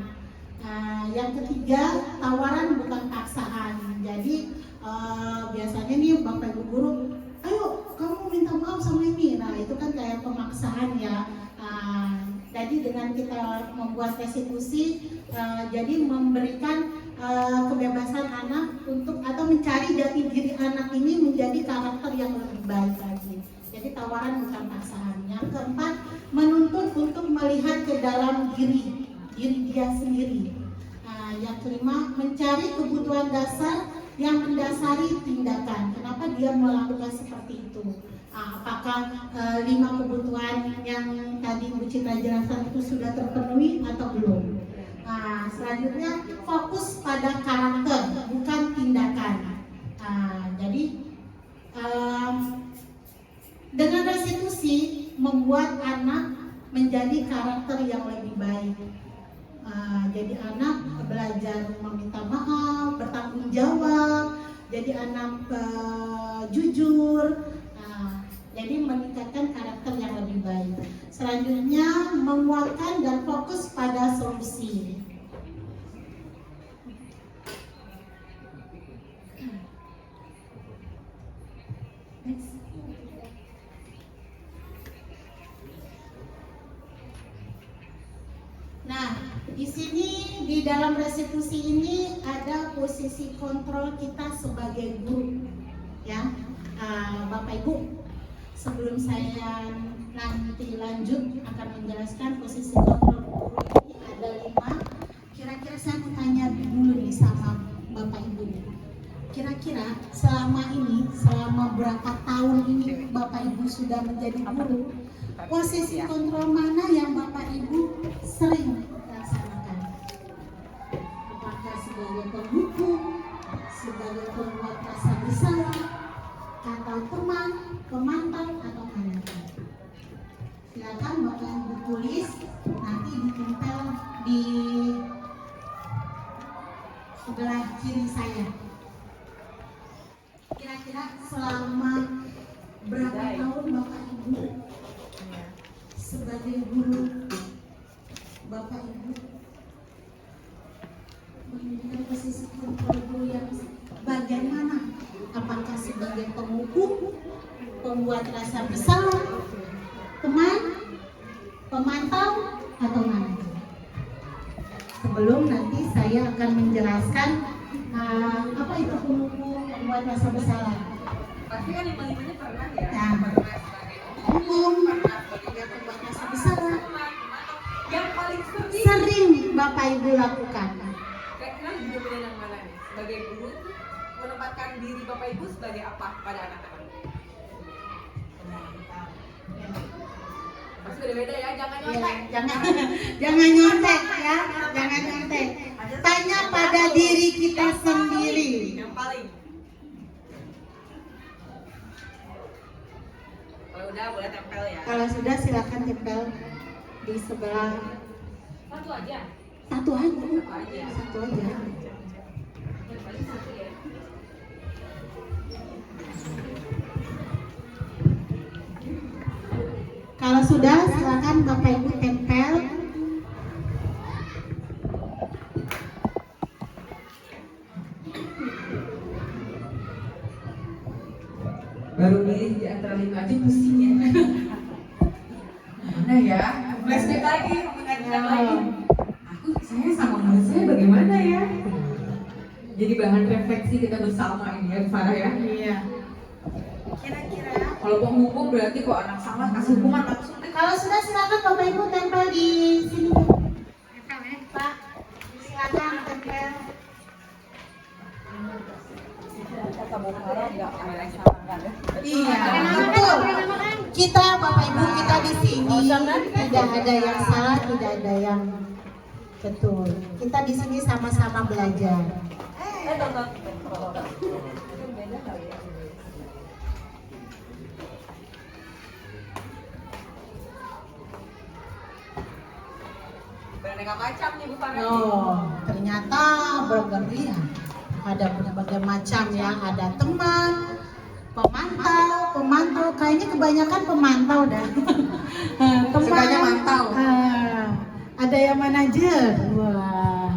S4: Yang ketiga, tawaran bukan paksaan. Jadi biasanya nih Bapak Ibu guru, ayo kamu minta maaf sama ini. Nah, itu kan kayak pemaksaan ya. Jadi dengan kita membuat restitusi, jadi memberikan kebebasan anak untuk atau mencari jati diri anak ini menjadi karakter yang lebih baik lagi. Jadi tawaran bukan paksaan. Yang keempat, menuntut untuk melihat ke dalam diri dia sendiri. Yang kelima, mencari kebutuhan dasar yang mendasari tindakan. Kenapa dia melakukan seperti itu? Apakah 5 kebutuhan yang tadi Bu Citra jelaskan itu sudah terpenuhi atau belum? Selanjutnya, fokus pada karakter, bukan tindakan. Jadi dengan restitusi membuat anak menjadi karakter yang lebih baik. Jadi anak belajar meminta maaf, bertanggung jawab, jadi anak jujur. Jadi meningkatkan karakter yang lebih baik. Selanjutnya, menguatkan dan fokus pada solusi. Next. Nah, di sini di dalam restitusi ini ada posisi kontrol kita sebagai guru, ya, Bapak Ibu. Sebelum saya nanti lanjut akan menjelaskan posisi kontrol guru ini ada 5. Kira-kira saya mau tanya dulu nih sama Bapak Ibu. kira-kira selama berapa tahun ini Bapak Ibu sudah menjadi guru, posisi kontrol mana yang Bapak Ibu sering laksanakan? Apakah sebagai penghukum, sebagai pembuat rasa bersalah, atau teman, pemantau, atau penonton? Silakan Bapak Ibu tulis, nanti ditempel di sebelah kiri saya. Kira-kira selama berapa tahun Bapak Ibu sebagai guru, Bapak Ibu menunjukkan posisi kontrol guru yang bagian mana? Apakah sebagai penghukum, pembuat rasa bersalah, teman, pemantau, atau mana? Sebelum nanti saya akan menjelaskan apa itu penghukum, pembuat rasa bersalah.
S5: Pasti kan lima-limanya pernah ya.
S4: Nah,
S5: Pernah sebagai
S4: hukum, pembuat rasa bersalah,
S5: yang paling
S4: sering Bapak Ibu lakukan.
S5: kira-kira juga beda yang mana nih? Sebagai guru tuh menempatkan diri Bapak Ibu sebagai apa pada anak-anak? Pasti beda-beda ya, jangan
S4: Ya,
S5: nyontek.
S4: jangan nyontek ya, jangan nyontek. Tanya pada diri kita sendiri.
S5: Yang paling. Kalau udah boleh tempel ya.
S4: Kalau sudah silakan tempel di sebelah.
S5: Satu aja.
S4: Satu aja.
S5: Satu aja.
S4: Satu aja.
S5: Yang paling satu ya.
S4: Kalau sudah silakan Bapak Ibu tempel.
S2: Baru milih di antara 5 aja pusing ya. Mana ya? Flashback lagi, mengajukan lagi. Saya sama menurut saya bagaimana ya? Jadi bahan refleksi kita bersama ini ya, Farah ya.
S4: Iya. Kira-kira.
S2: Kalau penghukum berarti kok anak salah kasih hukuman langsung deh.
S4: Kalau sudah silakan Bapak Ibu tempel di sini. Pak, silakan tempel. Iya, betul. Kita Bapak Ibu kita di sini tidak ada yang salah, tidak ada yang betul. Kita di sini sama-sama belajar.
S5: Beraneka macam nih Bu Farah.
S4: Oh, ternyata berbagai ya. Ada berbagai macam ya. Ada teman, pemantau. Kayaknya kebanyakan pemantau dah. Teman,
S2: Sukanya mantau.
S4: ada yang manajer. Wah.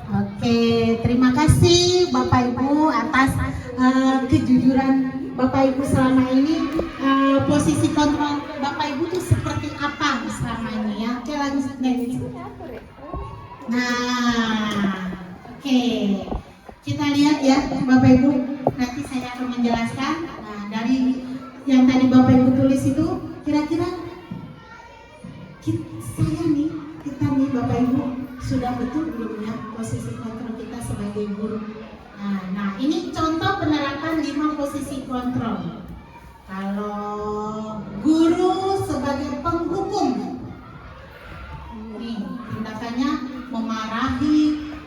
S4: Oke, terima kasih Bapak Ibu atas kejujuran Bapak Ibu selama ini. Posisi kontrol Bapak Ibu tuh seperti apa selama ini ya? Oke, lanjut next. Nah, oke. Kita lihat ya Bapak Ibu. Nanti saya akan menjelaskan. Nah, dari yang tadi Bapak Ibu tulis itu, kira-kira kita nih Bapak Ibu sudah betul belum ya posisi kontrol kita sebagai guru. Nah, ini contoh penerapan 5 posisi kontrol. Kalau guru sebagai penghukum, nih tindakannya memarahi,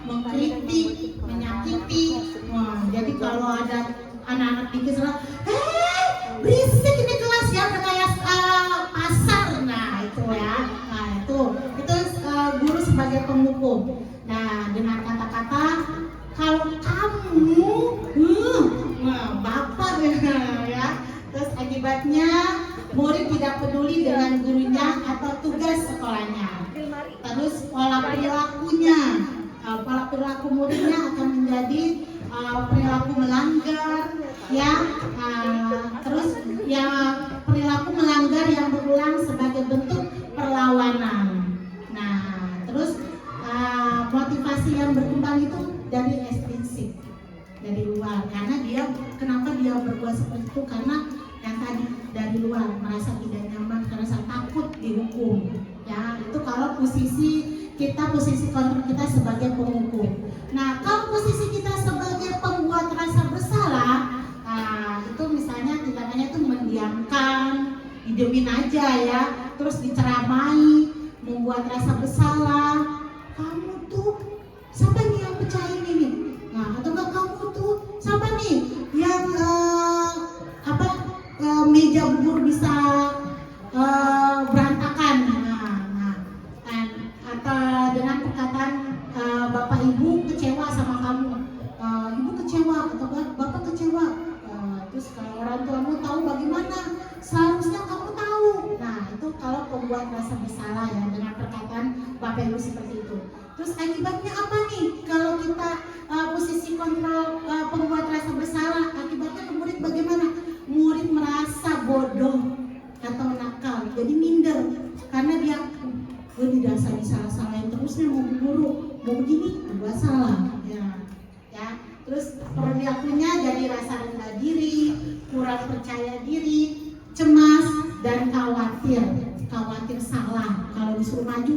S4: mengkritik, menyakiti. Wah, jadi kalau ada anak-anak di kelas, berisik ini kelas ya, kayak pasar. Nah itu ya, nah itu guru sebagai penghukum. Nah dengan kata-kata, kalau kamu, bapak ya. Terus akibatnya murid tidak peduli dengan gurunya atau tugas sekolahnya. Terus pola perilaku muridnya akan menjadi perilaku melanggar, ya. Terus ya perilaku melanggar yang berulang sebagai bentuk perlawanan. Nah, terus motivasi yang berkembang itu dari ekstrinsik, dari luar. Karena kenapa dia berbuat seperti itu? Karena yang tadi dari luar merasa tidak nyaman, merasa takut dihukum. Ya, itu kalau posisi kontrol kita sebagai penghukum. Nah, kalau posisi kita sebagai pembuat rasa bersalah meja guru bisa berantakan. Atau dengan perkataan bapak ibu kecewa sama kamu, ibu kecewa atau bapak kecewa. Terus kalau orang tuamu tahu bagaimana? Seharusnya kamu tahu. Nah itu kalau pembuat rasa bersalah ya, dengan perkataan bapak ibu seperti itu. Terus akibatnya apa nih kalau kita posisi kontrol pembuat rasa bersalah? Akibatnya ke murid bagaimana? Murid merasa bodoh atau nakal, jadi minder karena dia gue tidak salah-salahin terus nih, mau guru mau begini gue salah ya. Terus perilakunya jadi rasa rendah diri, kurang percaya diri, cemas dan khawatir salah. Kalau disuruh maju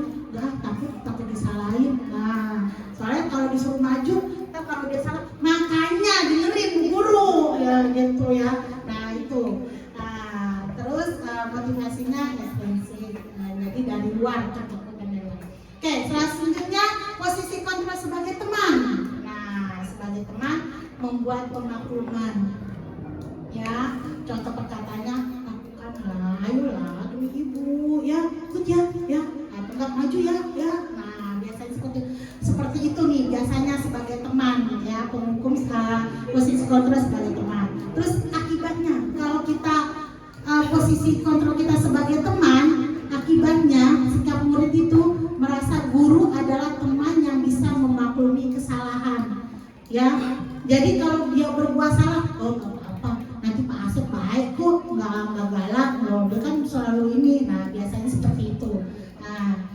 S4: takut disalahin. Nah soalnya kalau disuruh maju kalau dia salah makanya dengerin guru ya gitu ya. Nah itu terus motivasinya ekstensif, jadi dari luar ketakutan dari luar. Oke, selanjutnya posisi kontrol sebagai teman. Nah sebagai teman membuat pemakluman ya, contoh perkataannya lakukanlah, ayolah demi ibu ya, ikut ya atau enggak maju ya. Nah biasanya seperti itu nih biasanya sebagai teman ya, penghukum posisi kontrol sebagai teman. Terus akibatnya kalau kita posisi kontrol kita sebagai teman, akibatnya sikap murid itu merasa guru adalah teman yang bisa memaklumi kesalahan ya. Jadi kalau dia berbuat salah, oh gak apa-apa, nanti Pak Asep baik kok, nggak galak, dia kan selalu ini. Nah biasanya seperti itu. Nah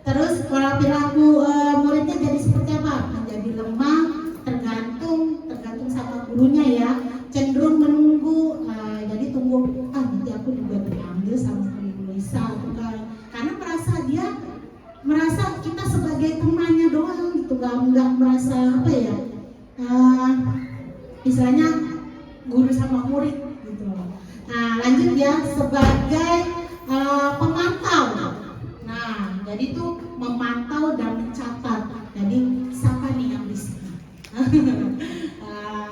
S4: terus kalau perilaku muridnya jadi seperti apa? Menjadi lemah, tergantung sama gurunya ya, cenderung menunggu. Jadi tunggu, nanti aku juga diambil sama Ibu Lisa, karena merasa kita sebagai temannya doang gitu, nggak merasa apa ya, misalnya guru sama murid gitu. Nah lanjut ya, sebagai pemantau. Nah jadi itu memantau dan mencatat. Jadi siapa nih yang bisik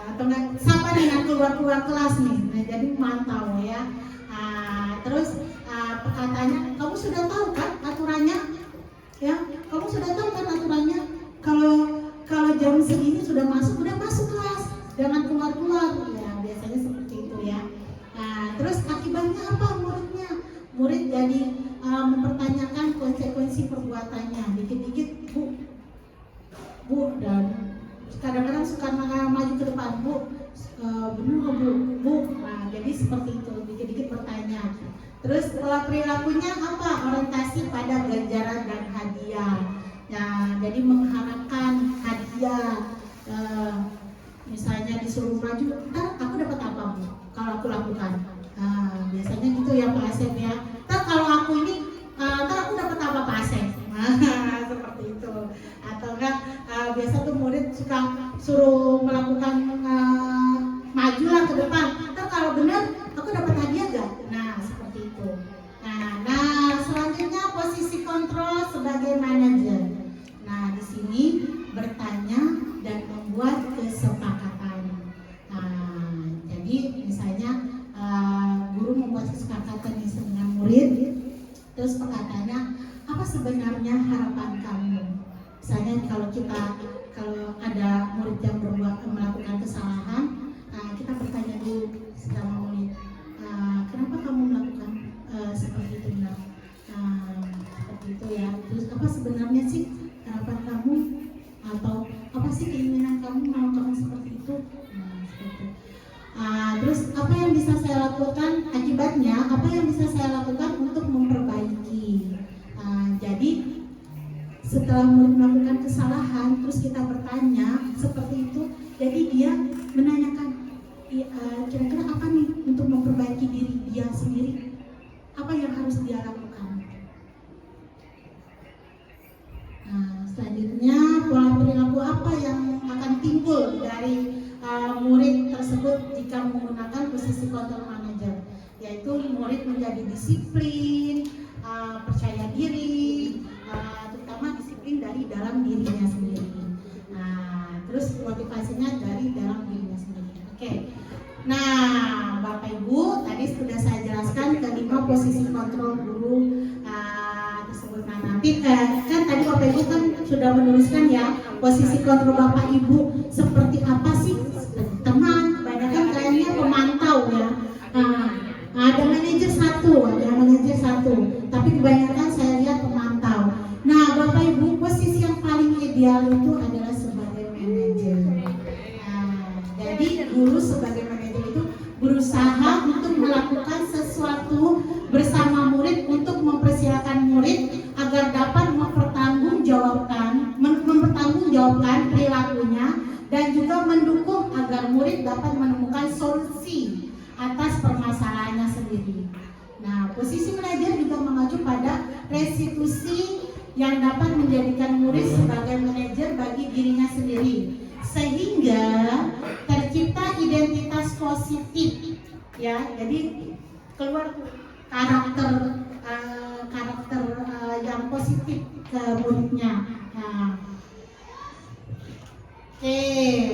S4: atau enggak, siapa nih yang keluar kelas nih. Nah jadi memantau ya. Terus perkataannya, kamu sudah tahu kan aturannya ya, kamu sudah tahu kan aturannya, kalau jam segini sudah masuk kelas, jangan keluar ya, biasanya seperti itu ya. Terus akibatnya apa? Murid jadi mempertanyakan konsekuensi perbuatannya. Dikit-dikit bu, dan kadang-kadang suka maju ke depan, benar bu. Nah jadi seperti itu, dikit-dikit bertanya. Terus perilakunya apa? Orientasi pada ganjaran dan hadiah. Nah jadi mengharapkan hadiah. Misalnya disuruh maju, aku dapat apa bu kalau aku lakukan? Biasanya gitu ya Pak Asep ya. Kalau aku ini, aku dapat apa Pak Asep? Seperti itu. Atau enggak, biasa tuh murid suka suruh melakukan majulah ke depan. Kalau benar, aku dapat hadiah gak? Nah seperti itu. Nah selanjutnya posisi kontrol sebagai manajer. Nah di sini bertanya dan membuat kesepakatan. Jadi misalnya guru membuat kesepakatan dengan murid, terus perkataannya apa sebenarnya harapan kamu? Misalnya kalau ada murid yang melakukan kesalahan, kita bertanya dulu sama murid, kenapa kamu melakukan seperti itu nak? Seperti itu ya. Terus apa sebenarnya sih harapan kamu, atau apa sih keinginan kamu melakukan seperti itu? Seperti itu. Terus apa yang bisa saya lakukan, akibatnya apa yang bisa saya lakukan untuk memperbaiki. Jadi setelah melakukan kesalahan, terus kita bertanya seperti itu, jadi dia menanyakan kira-kira apa nih untuk memperbaiki diri dia sendiri, apa yang harus dia lakukan. Selanjutnya pola perilaku apa yang akan timbul dari murid tersebut jika menggunakan posisi kontrol manager, yaitu murid menjadi disiplin, percaya diri, terutama disiplin dari dalam dirinya sendiri. Terus motivasinya dari dalam dirinya sendiri. Oke. Nah, Bapak Ibu tadi sudah saya jelaskan menerima posisi kontrol guru tersebut. Nah, nanti kan tadi Bapak Ibu kan sudah menuliskan ya posisi kontrol Bapak Ibu seperti apa sih? Teman, kebanyakan kayaknya pemantau ya. Ada manajer satu, tapi kebanyakan saya lihat pemantau. Nah, Bapak Ibu, posisi yang paling ideal itu adalah sebagai manajer. Jadi guru sebagai manajer itu berusaha untuk melakukan sesuatu bersama murid untuk mempersiapkan murid agar dapat mempertanggungjawabkan perilakunya dan juga mendukung agar murid dapat menemukan solusi atas permasalahannya sendiri. Nah, posisi manajer juga mengacu pada restitusi yang dapat menjadikan murid sebagai manajer bagi dirinya sendiri, sehingga tercipta identitas positif, ya. Jadi keluar karakter yang positif ke muridnya. Nah, oke,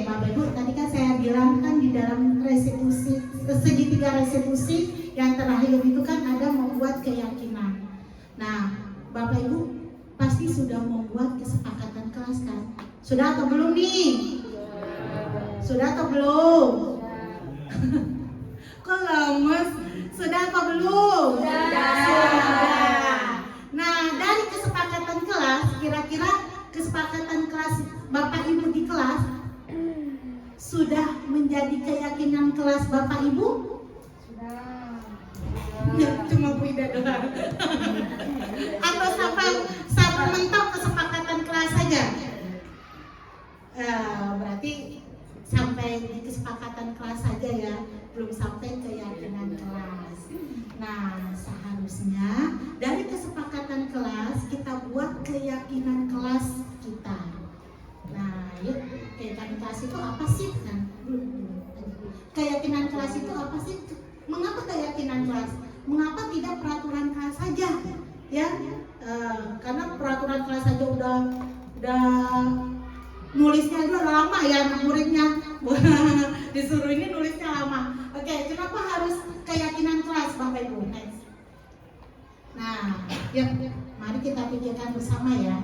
S4: Bapak Ibu, tadi kan saya bilang kan di dalam restitusi, segitiga restitusi yang terakhir itu kan ada membuat keyakinan. Nah, Bapak Ibu pasti sudah membuat kesepakatan kelas kan? Sudah atau belum nih? Sudah atau belum? Kok lemes? Sudah atau belum? Sudah. Nah, dari kesepakatan kelas, kira-kira kesepakatan kelas Bapak Ibu di kelas sudah menjadi keyakinan kelas Bapak Ibu? Sudah. Ya, cuma Bu Ida doang. Atau sampai mentok kesepakatan kelas saja? Berarti sampai di kesepakatan kelas saja ya, belum sampai keyakinan kelas. Nah, seharusnya dari kesepakatan kelas kita buat keyakinan kelas kita. Nah, yuk, keyakinan kelas itu apa sih? Nah, keyakinan kelas itu apa sih? Mengapa keyakinan kelas? Mengapa tidak peraturan kelas saja? Ya, karena peraturan kelas saja udah nulisnya itu udah lama ya, anak muridnya disuruh ini nulisnya lama. Oke, kenapa harus keyakinan kelas, Bapak Ibu? Next. Nah, yuk, mari kita pikirkan bersama ya.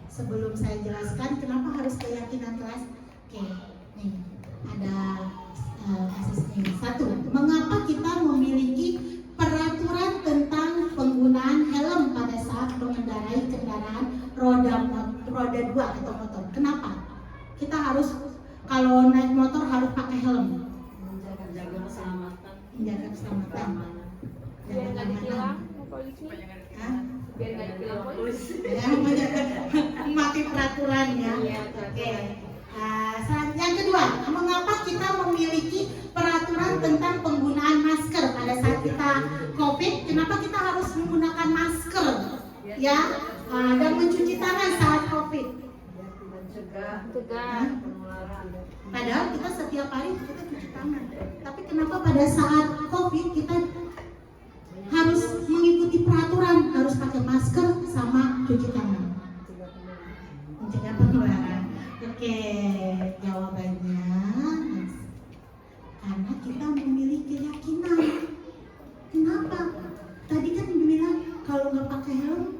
S4: Sebelum saya jelaskan kenapa harus keyakinan kelas. Oke, nih ada kasus ini. Satu, mengapa kita memiliki peraturan tentang penggunaan helm pada saat mengendarai kendaraan roda 2 atau motor? Kenapa? Kita harus kalau naik motor harus pakai helm. Menjaga keselamatan. Menjaga keselamatan.
S5: Biar nggak ditilang polisi. Biar nggak ditilang polisi.
S4: Ya, mati peraturan ya. Oke. Yang kedua, mengapa kita memiliki peraturan tentang penggunaan masker pada saat kita COVID? Kenapa kita harus menggunakan masker? Ya, dan mencuci tangan saat COVID. Mencegah penularan. Padahal kita setiap hari kita cuci tangan. Tapi kenapa pada saat COVID kita harus mengikuti peraturan, harus pakai masker sama cuci tangan? Mencegah penularan. Oke, jawabannya karena kita memiliki keyakinan. Kenapa? Tadi kan dibilang kalau nggak pakai helm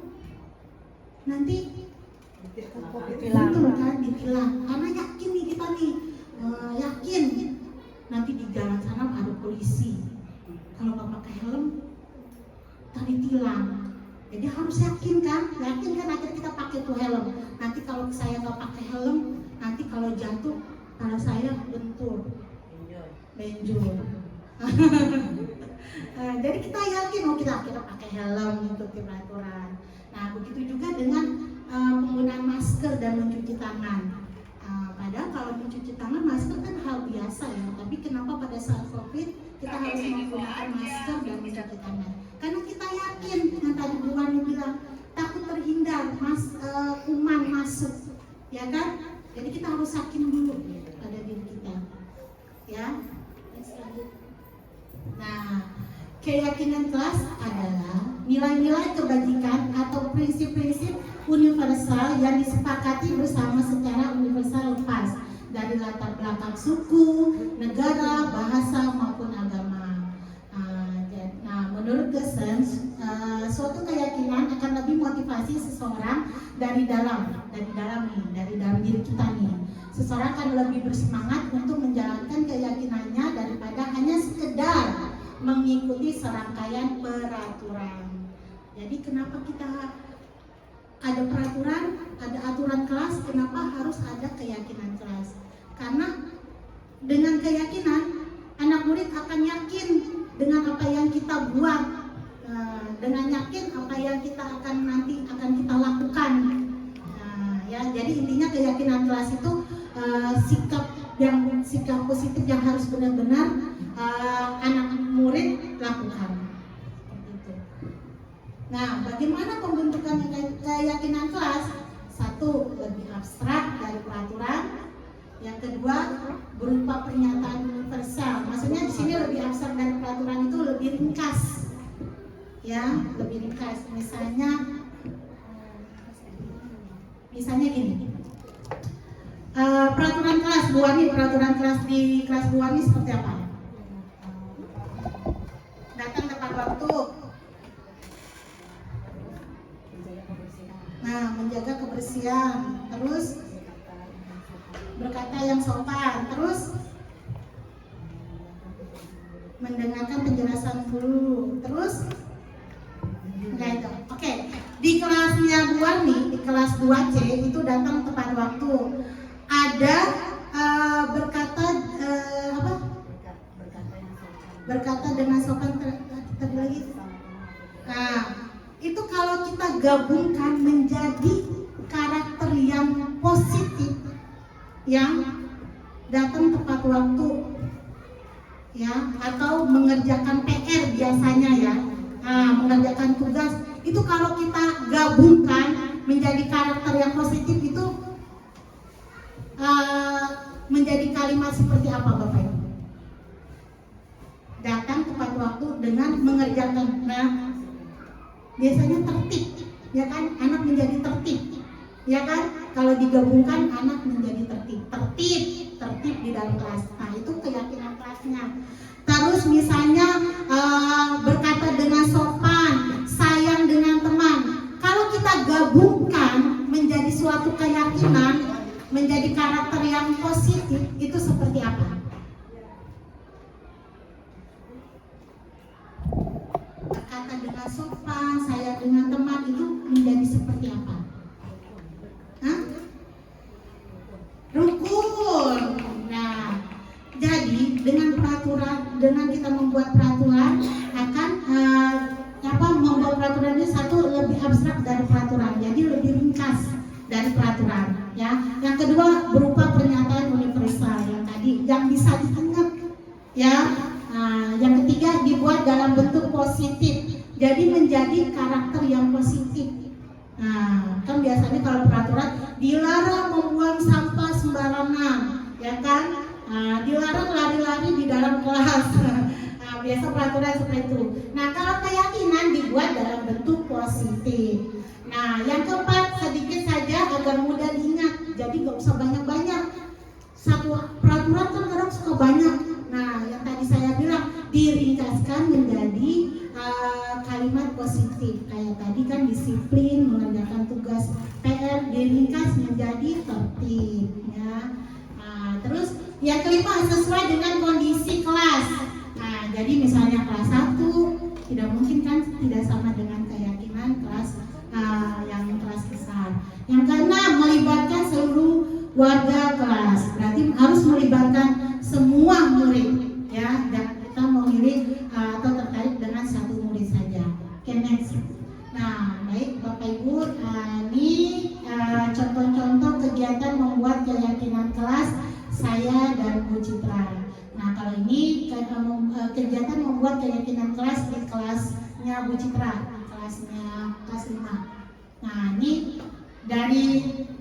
S4: nanti betul kan, ditilang. Karena yakin nih kita nih, yakin nanti di jalan sana ada polisi. Kalau nggak pakai helm tadi tilang. Jadi harus yakin kan akhirnya kita pakai tuh helm. Nanti kalau saya nggak pakai helm, nanti kalau jatuh pada saya bentur, benjol. Jadi kita yakin kita pakai helm mengikuti peraturan. Nah, begitu juga dengan penggunaan masker dan mencuci tangan. Padahal kalau mencuci tangan masker kan hal biasa ya, tapi kenapa pada saat COVID kita harus menggunakan masker dan mencuci tangan? Karena kita yakin yang tadi Bu Wani bilang takut terhindar kuman masuk, ya kan? Jadi kita harus yakin dulu pada diri kita, ya. Nah, keyakinan kelas adalah nilai-nilai kebajikan atau prinsip-prinsip universal yang disepakati bersama secara universal lepas dari latar belakang suku, negara, bahasa maupun agama. Nah, menurut Gesell motivasi seseorang dari dalam nih, dari dalam diri kita nih. Seseorang akan lebih bersemangat untuk menjalankan keyakinannya daripada hanya sekedar mengikuti serangkaian peraturan. Jadi kenapa kita ada peraturan, ada aturan kelas, kenapa harus ada keyakinan kelas? Karena dengan keyakinan anak murid akan yakin dengan apa yang kita buat, dengan yakin apa yang kita akan kita lakukan. Ya, jadi intinya keyakinan kelas itu sikap positif yang harus benar-benar anak murid lakukan. Seperti itu. Nah, bagaimana pembentukan keyakinan kelas? Satu, lebih abstrak dari peraturan. Yang kedua, berupa pernyataan universal. Maksudnya di sini lebih abstrak dari peraturan itu lebih ringkas. Ya, lebih ringkas. Misalnya gini. Peraturan kelas Bu Wani, peraturan kelas di kelas Bu Wani seperti apa? Datang tepat waktu. Nah, menjaga kebersihan. Terus berkata yang sopan. Terus mendengarkan penjelasan guru. Terus nah itu. Oke. Di kelasnya Bu Wani, di kelas 2C itu datang tepat waktu. Ada berkata dengan sopan tadi lagi. Nah, itu kalau kita gabungkan menjadi karakter yang positif, yang datang tepat waktu, ya, atau mengerjakan PR biasanya ya, mengerjakan tugas, itu kalau kita gabungkan menjadi karakter yang positif itu menjadi kalimat seperti apa Bapak Ibu? Datang tepat waktu dengan mengerjakan. Nah, biasanya tertib, ya kan? Anak menjadi tertib, ya kan? Kalau digabungkan anak menjadi tertib di dalam kelas. Nah, itu keyakinan kelasnya. Terus misalnya berkata dengan sopan, sayang dengan teman. Kalau kita gabungkan menjadi suatu keyakinan, menjadi karakter yang positif, itu seperti apa? Berkata dengan sopan, sayang dengan teman, itu menjadi seperti apa? Hah? Rukun. Nah, jadi dengan peraturan, dengan kita membuat peraturan akan membuat peraturan ini satu lebih abstrak dari peraturan, jadi lebih ringkas dari peraturan. Ya, yang kedua berupa pernyataan universal yang tadi, yang bisa diingat. Ya, yang ketiga dibuat dalam bentuk positif, jadi menjadi karakter yang positif. Nah, kan biasanya kalau peraturan dilarang membuang sampah sembarangan, ya kan? Dilarang lari-lari di dalam kelas. Nah, biasa peraturan seperti itu. Nah, kalau keyakinan dibuat dalam bentuk positif. Nah, yang keempat, sedikit saja agar mudah diingat. Jadi nggak usah banyak-banyak. Satu peraturan kan kadang suka banyak. Nah, yang tadi saya bilang diringkaskan menjadi kalimat positif. Kayak tadi kan disiplin, mengerjakan tugas PR, diringkas menjadi tertib. Ya. Terus yang kelima, sesuai dengan kondisi kelas. Nah, jadi misalnya kelas 1 tidak mungkin kan tidak sama dengan keyakinan kelas yang kelas besar. Yang keenam, melibatkan seluruh warga kelas. Berarti harus melibatkan semua murid, ya. Dan kita memilih atau tertarik dengan satu murid saja. Oke, next. Nah, baik Bapak Ibu, ini contoh-contoh kegiatan membuat keyakinan kelas saya dan Bu Citra. Nah, kalau ini kegiatan membuat keyakinan kelas di kelasnya Bu Citra, di kelasnya kelas 5. Nah, ini dari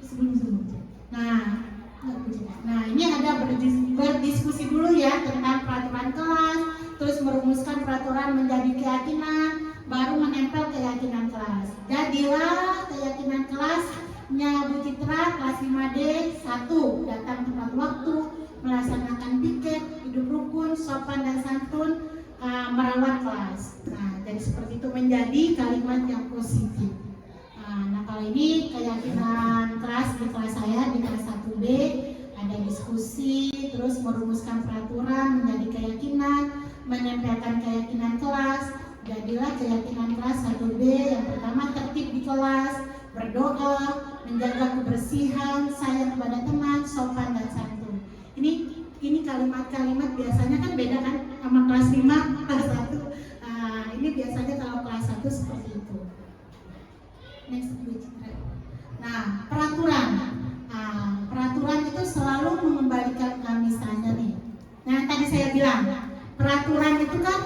S4: sebelum. Nah, ini ada berdiskusi dulu ya tentang peraturan kelas, terus merumuskan peraturan menjadi keyakinan, baru menempel keyakinan kelas. Jadilah keyakinan kelasnya Bu Citra kelas 5D. 1. Datang tepat waktu, melaksanakan piket, hidup rukun, sopan dan santun, merawat kelas. Nah, jadi seperti itu menjadi kalimat yang positif. Nah kalau ini keyakinan kelas di kelas saya di kelas 1B, ada diskusi, terus merumuskan peraturan menjadi keyakinan, menempelkan keyakinan kelas. Jadilah keyakinan kelas 1B yang pertama tertib di kelas, berdoa, menjaga kebersihan, sayang kepada teman, sopan dan santun. Ini kalimat-kalimat biasanya kan beda kan sama kelas 5, kelas 1. Ini biasanya kalau kelas 1 seperti itu. Next, Bu Citra. Nah, peraturan. Peraturan itu selalu mengembalikan misalnya nih. Nah, tadi saya bilang peraturan itu kan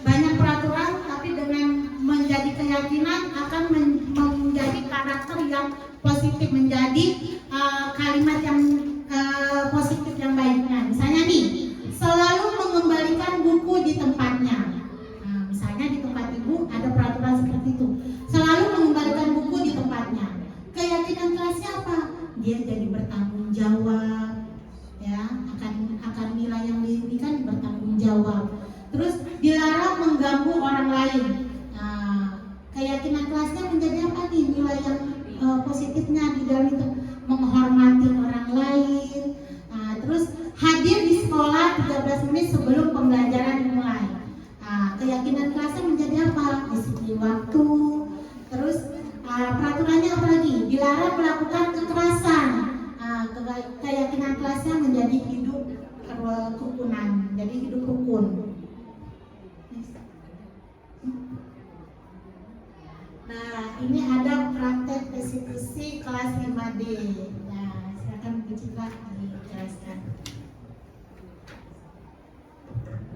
S4: banyak peraturan, tapi dengan menjadi keyakinan akan menjadi karakter yang positif, menjadi kalimat yang positif yang baiknya. Misalnya nih, selalu mengembalikan buku di tempatnya. Nah, misalnya di tempat ibu ada peraturan seperti itu. Selalu mengembalikan buku di tempatnya. Keyakinan kelasnya apa? Dia jadi bertanggung jawab, ya akan nilai yang diberikan bertanggung jawab. Terus dilarang mengganggu orang lain. Nah, keyakinan kelasnya menjadi apa nih? Nilai yang positifnya di dalam itu menghormati orang lain. Nah, terus hadir di sekolah 13 menit sebelum pembelajaran dimulai. Nah, keyakinan kelasnya menjadi apa? Disiplin waktu. Terus peraturannya apa lagi? Dilarang melakukan kekerasan. Keyakinan kelasnya menjadi hidup kerukunan, jadi hidup rukun. Nah, ini ada praktek restitusi kelas 5D. Nah, silakan Bu Citra dijelaskan.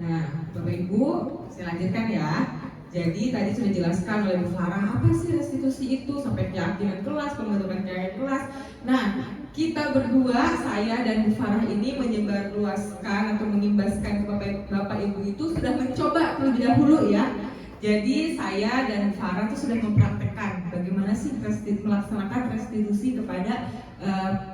S2: Nah, Bapak Ibu, saya lanjutkan ya. Jadi tadi sudah dijelaskan oleh Bu Farah apa sih restitusi itu, sampai keyakinan kelas, pembentukan keyakinan kelas. Nah, kita berdua, saya dan Bu Farah ini menyebarluaskan atau mengimbaskan ke Bapak Ibu itu sudah mencoba terlebih dahulu ya. Jadi saya dan Bu Farah itu sudah mempraktekkan bagaimana sih melaksanakan restitusi kepada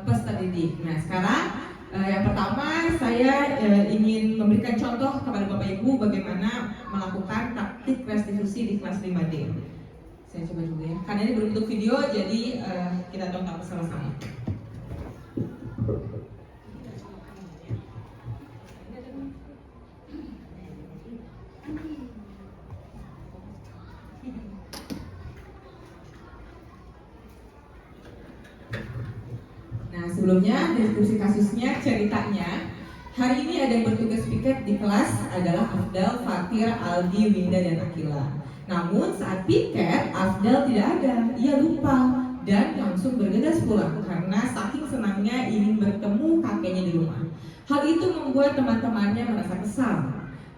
S2: peserta didik. Nah, sekarang yang pertama saya ingin memberikan contoh kepada Bapak Ibu bagaimana melakukan taktik restitusi di kelas 5D. Saya coba dulu ya, karena ini berbentuk video jadi kita tonton bersama-sama. Nah, sebelumnya diskusi kasusnya, ceritanya hari ini ada yang bertugas piket di kelas adalah Afdal, Fatir, Aldi, Winda, dan Akila. Namun saat piket Afdal tidak ada, ia lupa dan langsung bergegas pulang karena saking senangnya ingin bertemu kakeknya di rumah. Hal itu membuat teman-temannya merasa kesal.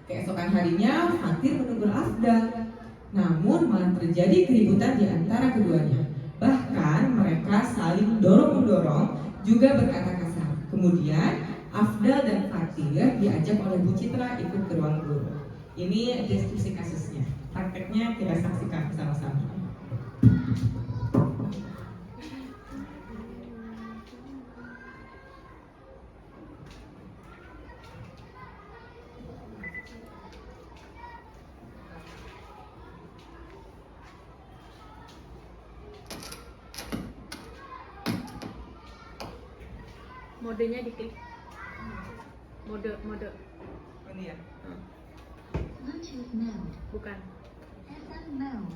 S2: Keesokan harinya Fatir menegur Afdal, namun malah terjadi keributan di antara keduanya. Bahkan mereka saling dorong-mendorong, juga berkata kasar. Kemudian Afdal dan Fatir diajak oleh Bu Citra ikut ke ruang guru. Ini diskusi kasusnya. Prakteknya kita saksikan bersama-sama.
S5: Modenya diklik. Mode.
S2: Ini ya.
S6: Bluetooth mode,
S5: Bukan.
S6: FM mode,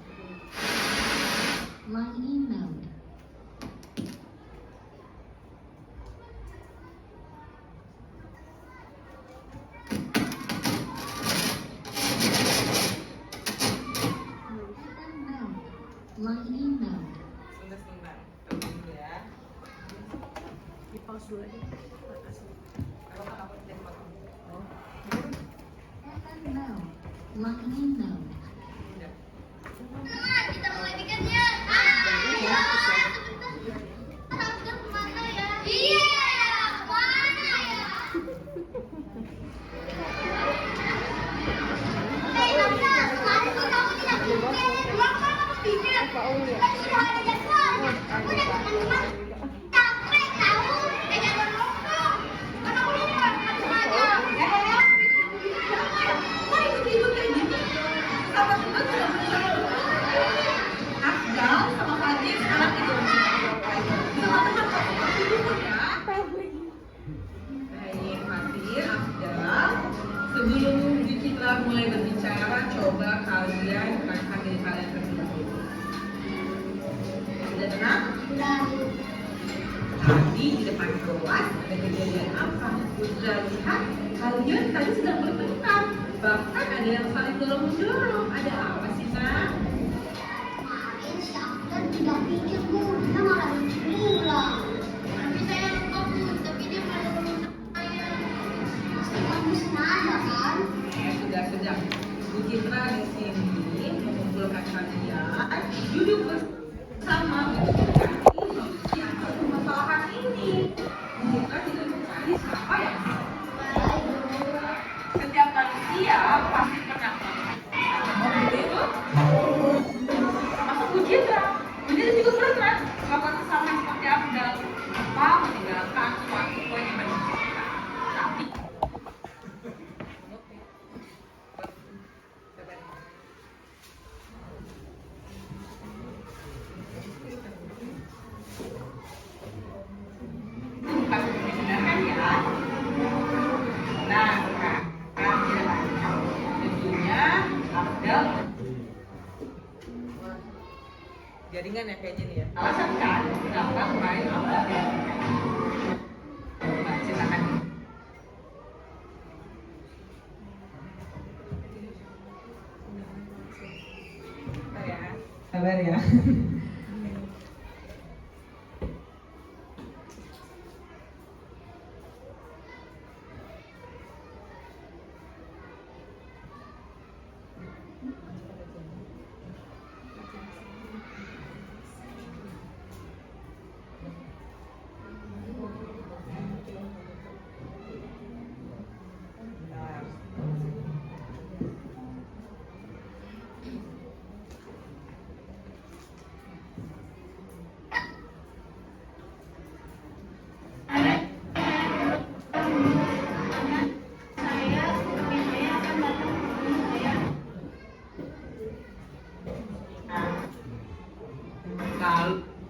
S6: Line E mode. FM mode, Line E mode.
S2: Sebentar. Dulu ya.
S5: Di pause dulu aja.
S6: FM mode, Line E mode.
S7: Kita mulai pikirnya. Ayo, sebentar. Afdal kemana ya? Iya, kemana ya? Afdal, kemarin kok kamu tidak pikir? Emang kamu pikir? Kan sudah ada jadwalnya. Udah teman-teman. Capek tahu. Jangan ngomong. Karena aku ini nggak sengaja. Kok ikut-ikut kayak gitu? Apa betul tidak betul?
S2: Afdal sama
S5: Sekarang coba kalian tenangkan diri kalian terlebih dahulu. Sudah tenang? Tadi di depan kelas ada kejadian apa? Putra lihat kalian tadi sedang bertengkar. Bahkan ada yang saling dorong-dorong. Ada apa sih, Nak?
S7: Kemarin si After tidak pikir Bu, dia malah pulang. Tapi saya lupa Bu, tapi dia malah pulang saya. Pasti kamu sengaja kan?
S5: Sudah. Bu Citra di sini mengumpulkan kalian duduk bersama untuk mencari permasalahan ini. Bu Citra tidak mencari siapa yang salah. Setiap manusia pasti pernah begitu itu termasuk Bu Citra. Bu Citra juga pernah melakukan kesalahan seperti Afdal, lupa meninggalkan suatu poin yang mencipta. Tapi bukan membenarkan ya. Nah, tentunya Afdal jaringan ya kayak gini ya. Alasan kan kenapa main Afdal ya? Nah, silakan.
S2: Sabar ya.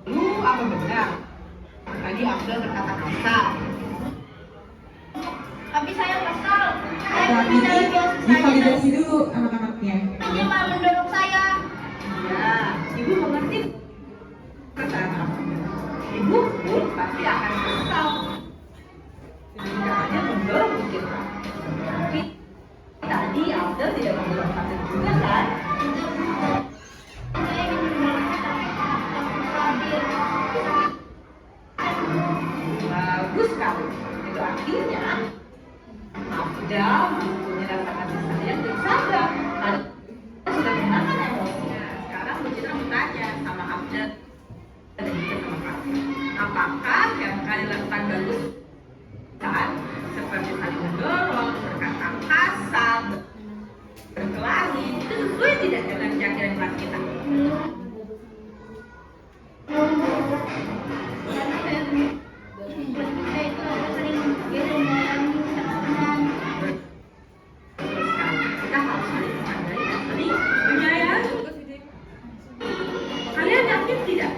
S5: Lalu apa benar? Tadi Afdal berkata kasar.
S7: Tapi saya kesal. Saya
S2: Nah,
S7: pergi dari kelas saya.
S2: divalidasi dulu anak-anaknya.
S7: Dia malah mendorong saya.
S5: Ya, ibu mengerti perasaan Afdal. Ibu pun pasti akan kesal. Tindakannya mendorong Bu Citra. Tapi tadi Afdal tidak mendorong Afdal juga kan?
S7: Saya ingin mendorong hadir.
S5: Bagus sekali. Itu artinya Afdal punya rasa kasih sayang dan sabar. Lalu sudah menangkan emosinya. Sekarang Bu Citra bertanya sama Afdal dan juga sama Afdal. Apakah yang kalian lakukan bagus? Kan? Seperti saling mendorong, berkata kasar, berkelahi, itu sesuai tidak dengan keyakinan kelas kita?
S7: Saya itu sering berpikir mengalami kesalahan.
S5: Betul sekali. Kita harus saling menghargai dan saling menyayangi. Kalian yakin tidak?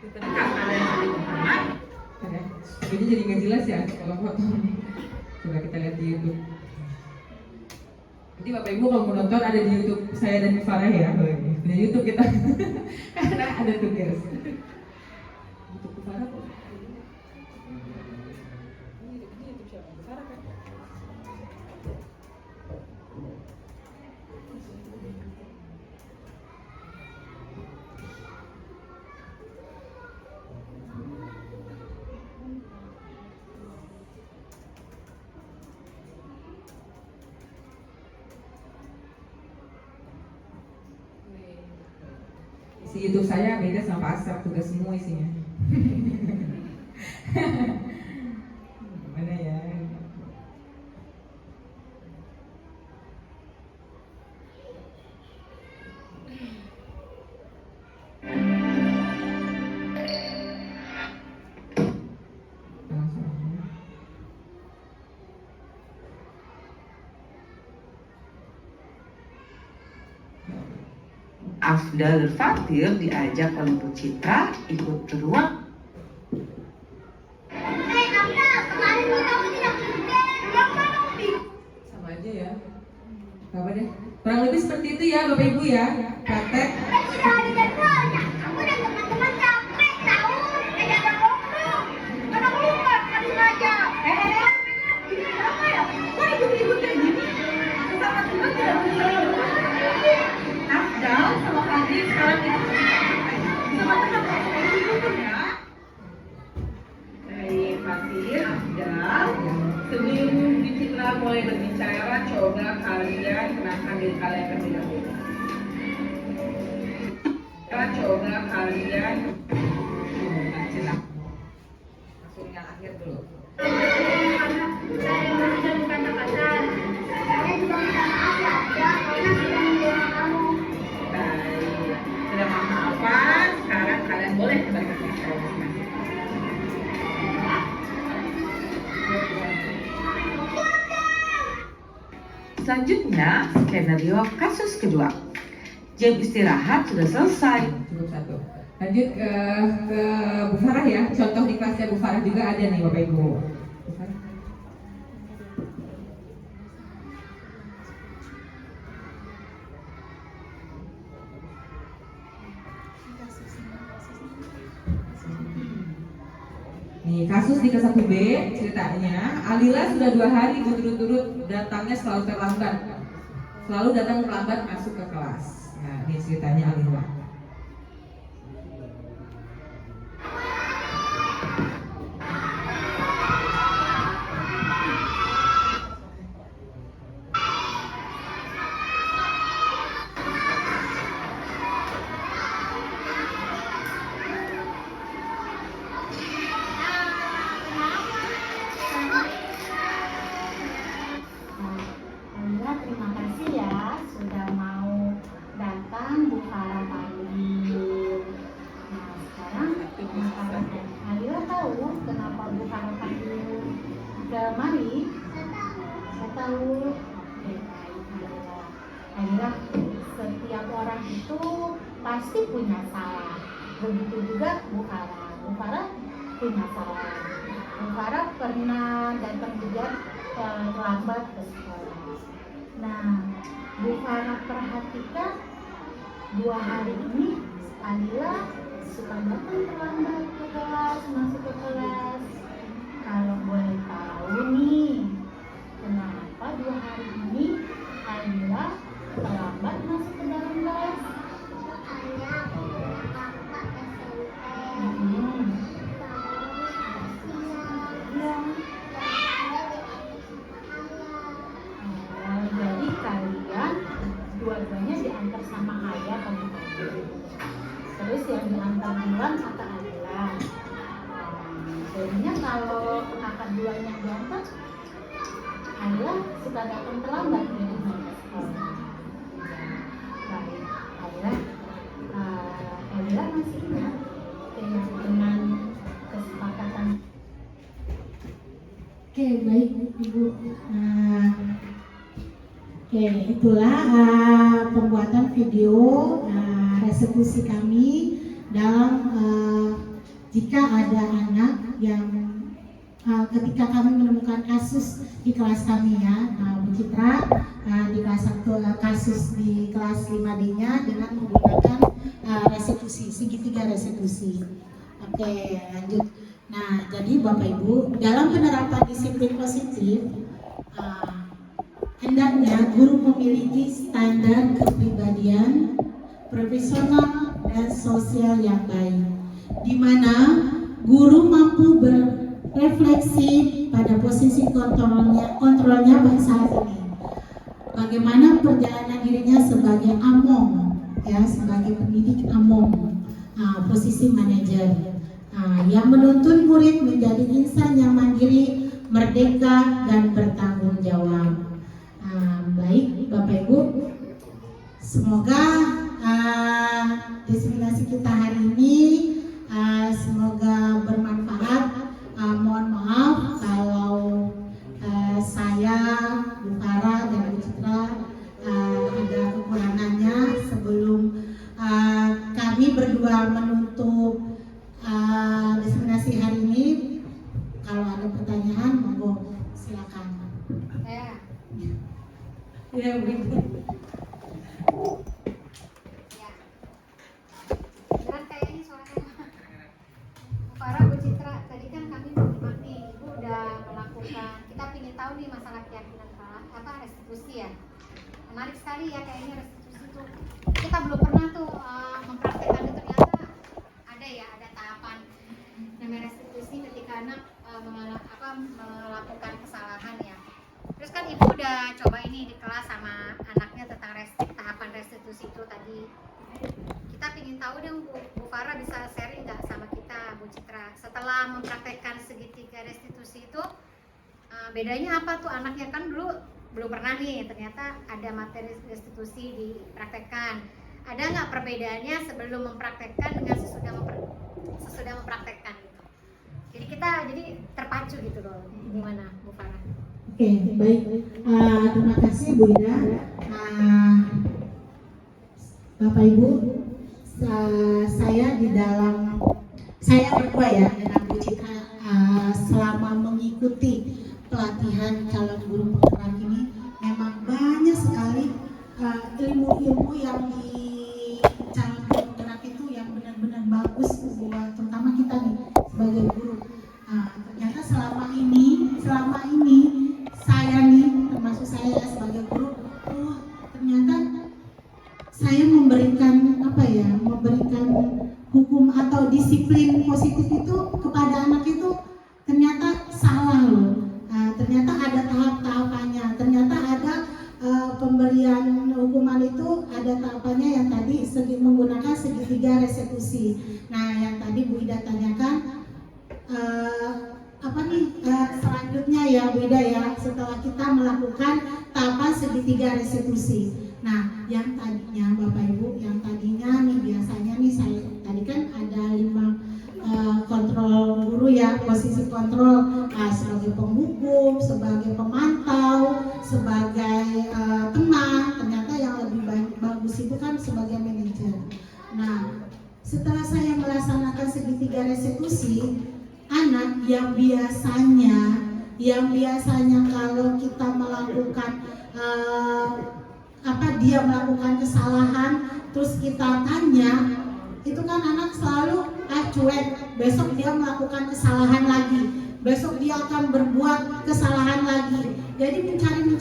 S5: Ketika kalian saling menghormati,
S2: Jadi nggak jelas ya kalau potong. Coba kita lihat di YouTube. Nanti Bapak Ibu kalau mau nonton ada di YouTube saya dan Farah ya. Di YouTube kita karena ada tugas. YouTube Farah kok. Ini YouTube siapa? Farah kan? Si YouTube saya beda sama pasar, tugas semua isinya. Mana ya?
S5: Afdal Fatir diajak oleh Bu Citra ikut ke ruang.
S7: Hei Afdal, kemarin kamu tidak pikir. Yang mana Upi?
S2: Sama aja ya. Gak apa deh. Kurang lebih seperti itu ya Bapak Ibu ya. Praktek.
S7: Sudah hari jadwalnya. Aku dan teman-teman capek tahu. Tidak ada ngomong. Karena aku lupa tadi sengaja. Ini apa ya? Kok ribut-ribut kayak gini? Sama teman tidak bisa.
S5: Afdal sama Fadil sekarang itu sama teman-teman ribut ya. Baik, Fadil, Afdal. Sebelum Bu Citra mulai berbicara, coba kalian kenalkan diri kalian terlebih dahulu. Coba kalian cerita. Langsung yang akhir dulu.
S7: Saya sudah bukan kata-kata. Saya juga minta maaf ya. Karena sudah membuang kamu.
S5: Baik, sudah maaf-maafan. Sekarang kalian boleh kembali ke sekolah masing-masing. Selanjutnya, skenario kasus kedua. Jam istirahat sudah selesai.
S2: Cukup satu. Lanjut ke Bu Farah ya. Contoh di kelasnya Bu Farah juga ada nih Bapak Ibu. Bu Farah. Nih, kasus di kelas 1B ceritanya, Alila sudah 2 hari berturut-turut datangnya selalu terlambat. Selalu datang terlambat masuk ke kelas. Nah, ini ceritanya Alila.
S4: Alhamdulillah, terima kasih ya sudah mau datang Bu Farah panggil. Nah sekarang Bu Farah dan Alila tahu kenapa Bu Farah panggil kemari? Saya tahu. Oke, baik Alila. Alila, setiap orang itu pasti punya salah. Begitu juga Bu Farah. Bu Farah punya salah. Bu Farah pernah datang juga terlambat ke sekolah. Nah, Bu Farah perhatikan 2 hari ini Alila suka datang terlambat ke kelas, masuk ke kelas. Kalau boleh tahu nih, kenapa 2 hari ini Alila terlambat masuk ke dalam kelas?
S7: Saya bapak SMP.
S4: Ya. Jadi kalian dua-duanya diantar sama ayah kamu tadi. Terus yang diantar duluan kakak Alila. Jadinya kalau kakak duluan yang diantar, Alila suka datang terlambat jadi ke sekolah. Baik, Alila masih ingat dengan kesepakatan. Oke, baik Ibu. Oke, itulah pembuatan video resolusi kami dalam jika ada anak yang ketika kami menemukan kasus di kelas kami ya, Bu Citra di kelas 1 kasus di kelas 5D-nya dengan menggunakan restitusi, segitiga restitusi. Oke, lanjut. Nah, jadi Bapak Ibu, dalam penerapan disiplin positif, hendaknya guru memiliki standar kepribadian, profesional, dan sosial yang baik, di mana guru mampu berefleksi pada posisi kontrolnya pada saat ini. Bagaimana perjalanan dirinya sebagai among, ya, sebagai pendidik among, posisi manajer. Yang menuntun murid menjadi insan yang mandiri, merdeka, dan bertanggung jawab. Baik Bapak Ibu, semoga diseminasi kita hari ini semoga bermanfaat. Mohon maaf kalau saya, Bu Farah, dan Bu Citra ada kekurangannya. Sebelum kami berdua menutup diseminasi hari ini, kalau ada pertanyaan monggo silakan.
S2: Ya,
S4: Ya, begitu.
S8: Berat kayaknya suaranya. Bu Farah, Bu Citra, tadi kan kami menyimak nih, Ibu udah melakukan, kita ingin tahu nih masalah keyakinan restitusi ya. Menarik sekali ya kayaknya restitusi tuh. Kita belum pernah tuh mempraktekkan itu, ternyata ada tahapan namanya restitusi ketika anak melakukan kesalahan ya. Terus kan Ibu udah coba ini di kelas sama anaknya tentang tahapan restitusi itu tadi. Kita ingin tahu dong Bu Farah bisa sharing nggak sama kita, Bu Citra, setelah mempraktekkan segitiga restitusi itu bedanya apa tuh? Anaknya kan dulu belum pernah nih, ternyata ada materi restitusi dipraktekkan. Ada nggak perbedaannya sebelum mempraktekkan dengan sesudah mempraktekkan gitu? Jadi kita terpacu gitu loh. Gimana Bu Farah?
S4: Oke, baik. Terima kasih Bu Ida. Bapak Ibu, saya berdua ya dengan Bu Citra selama mengikuti pelatihan calon guru penggerak ini, memang banyak sekali ilmu-ilmu yang di calon guru penggerak itu yang benar-benar bagus buat terutama kita nih sebagai guru. Ternyata selama ini saya nih, termasuk saya sebagai guru, ternyata saya memberikan hukum atau disiplin positif itu kepada anak itu ternyata salah loh. Ternyata ada tahap-tahapannya, ternyata ada pemberian hukuman itu ada tahapannya yang tadi menggunakan segitiga restitusi. Nah, yang tadi Bu Ida tanyakan selanjutnya ya Bu Ida ya, setelah kita melakukan tahapan segitiga restitusi. Nah, yang tadinya Bapak Ibu, yang tadinya nih biasanya nih saya tadi kan ada 5 kontrol guru ya, posisi kontrol sebagai penghukum, sebagai pemantau, sebagai teman. Ternyata yang lebih bagus itu kan sebagai manajer. Nah, setelah saya melaksanakan segitiga restitusi, anak yang biasanya kalau kita melakukan dia melakukan kesalahan terus kita tanya, itu kan anak selalu cuek. Besok dia melakukan kesalahan lagi, besok dia akan berbuat kesalahan lagi. Jadi mencari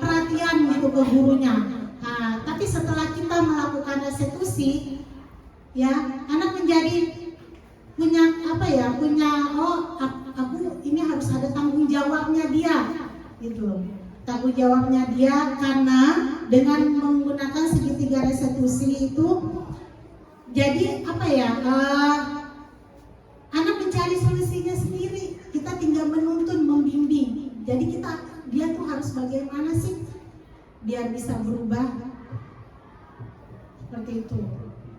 S4: perhatian gitu ke gurunya. Nah, tapi setelah kita melakukan restitusi, ya anak menjadi punya aku ini harus ada tanggung jawabnya dia gitu. Tanggung jawabnya dia, karena dengan menggunakan segitiga restitusi itu jadi anak mencari solusinya sendiri. Kita tinggal menuntun, membimbing. Jadi dia tuh harus bagaimana sih biar bisa berubah seperti itu.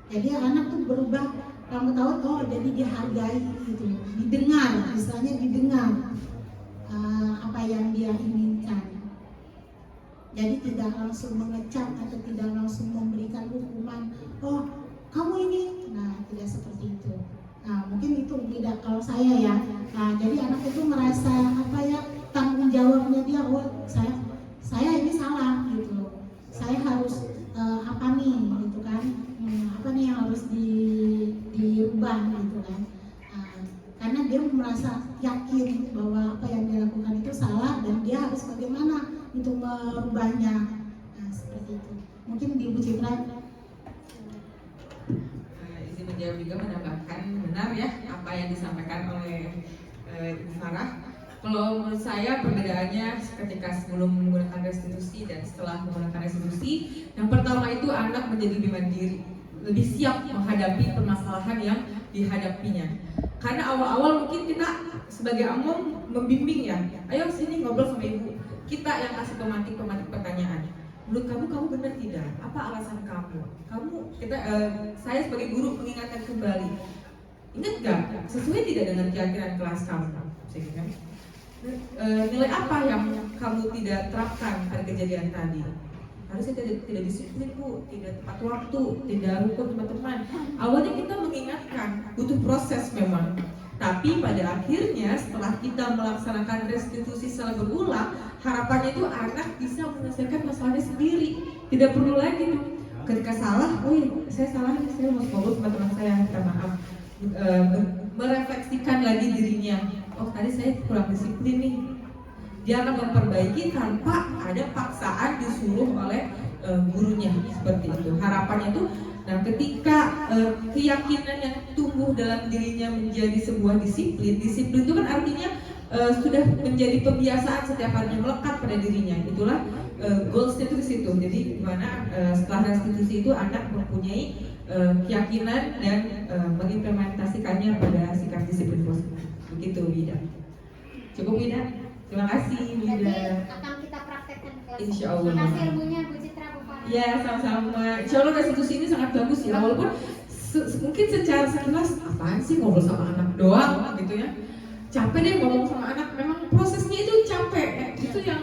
S4: Jadi anak tuh berubah, kamu tahu jadi dihargai gitu, didengar, istilahnya didengar apa yang dia inginkan. Jadi tidak langsung mengecap atau tidak langsung memberikan hukuman, kamu ini, nah tidak seperti itu. Nah mungkin itu tidak kalau saya ya. Nah jadi anak itu merasa tanggung jawabnya dia, saya ini salah gitu, saya harus gitu kan, yang harus dirubah gitu kan. Karena dia merasa yakin bahwa apa yang dia lakukan itu salah dan dia harus bagaimana untuk merubahnya. Nah seperti itu. Mungkin di Ibu Citra
S2: izin menjawab juga, menambahkan benar ya apa yang disampaikan oleh Ibu Farah. Kalau menurut saya perbedaannya ketika sebelum menggunakan restitusi dan setelah menggunakan restitusi, yang pertama itu anak menjadi lebih mandiri, lebih siap menghadapi permasalahan yang dihadapinya. Karena awal-awal mungkin kita sebagai among membimbing ya, ayo sini ngobrol sama ibu. Kita yang kasih pematik pertanyaan. Menurut kamu benar tidak? Apa alasan kamu? Saya sebagai guru mengingatkan kembali. Ingat gak? Sesuai tidak dengan keyakinan kelas kamu? Nilai apa yang kamu tidak terapkan pada kejadian tadi? Harusnya tidak disiplin Bu, tidak tepat waktu, tidak rukun teman-teman. Awalnya kita mengingatkan, butuh proses memang. Tapi pada akhirnya setelah kita melaksanakan restitusi secara berulang, harapannya itu anak bisa menyelesaikan masalahnya sendiri, tidak perlu lagi tuh ketika salah, saya salah nih, saya mau ngobrol sama teman saya, minta maaf. Merefleksikan lagi dirinya, oh tadi saya kurang disiplin nih, dia akan memperbaiki tanpa ada paksaan disuruh oleh gurunya, seperti itu harapannya tuh. Nah, ketika keyakinan yang tumbuh dalam dirinya menjadi sebuah disiplin itu kan artinya sudah menjadi kebiasaan setiap harinya, melekat pada dirinya. Itulah goalsnya itu di situ. Jadi dimana setelah restitusi itu anak mempunyai keyakinan dan mengimplementasikannya pada sikap disiplin positif. Begitu, Wida. Cukup, Wida. Terima kasih, Wida.
S8: Jadi akan kita praktekkan di kelas.
S2: Insya Allah.
S8: Terima kasih ilmunya, Bu Citra, Bu Farah.
S2: Ya, sama-sama. Insya Allah restitusi ini sangat bagus ya. Walaupun mungkin secara sekilas apaan sih ngobrol sama anak doang gitu ya. Capek deh ngomong sama anak. Memang prosesnya itu capek. Itu yang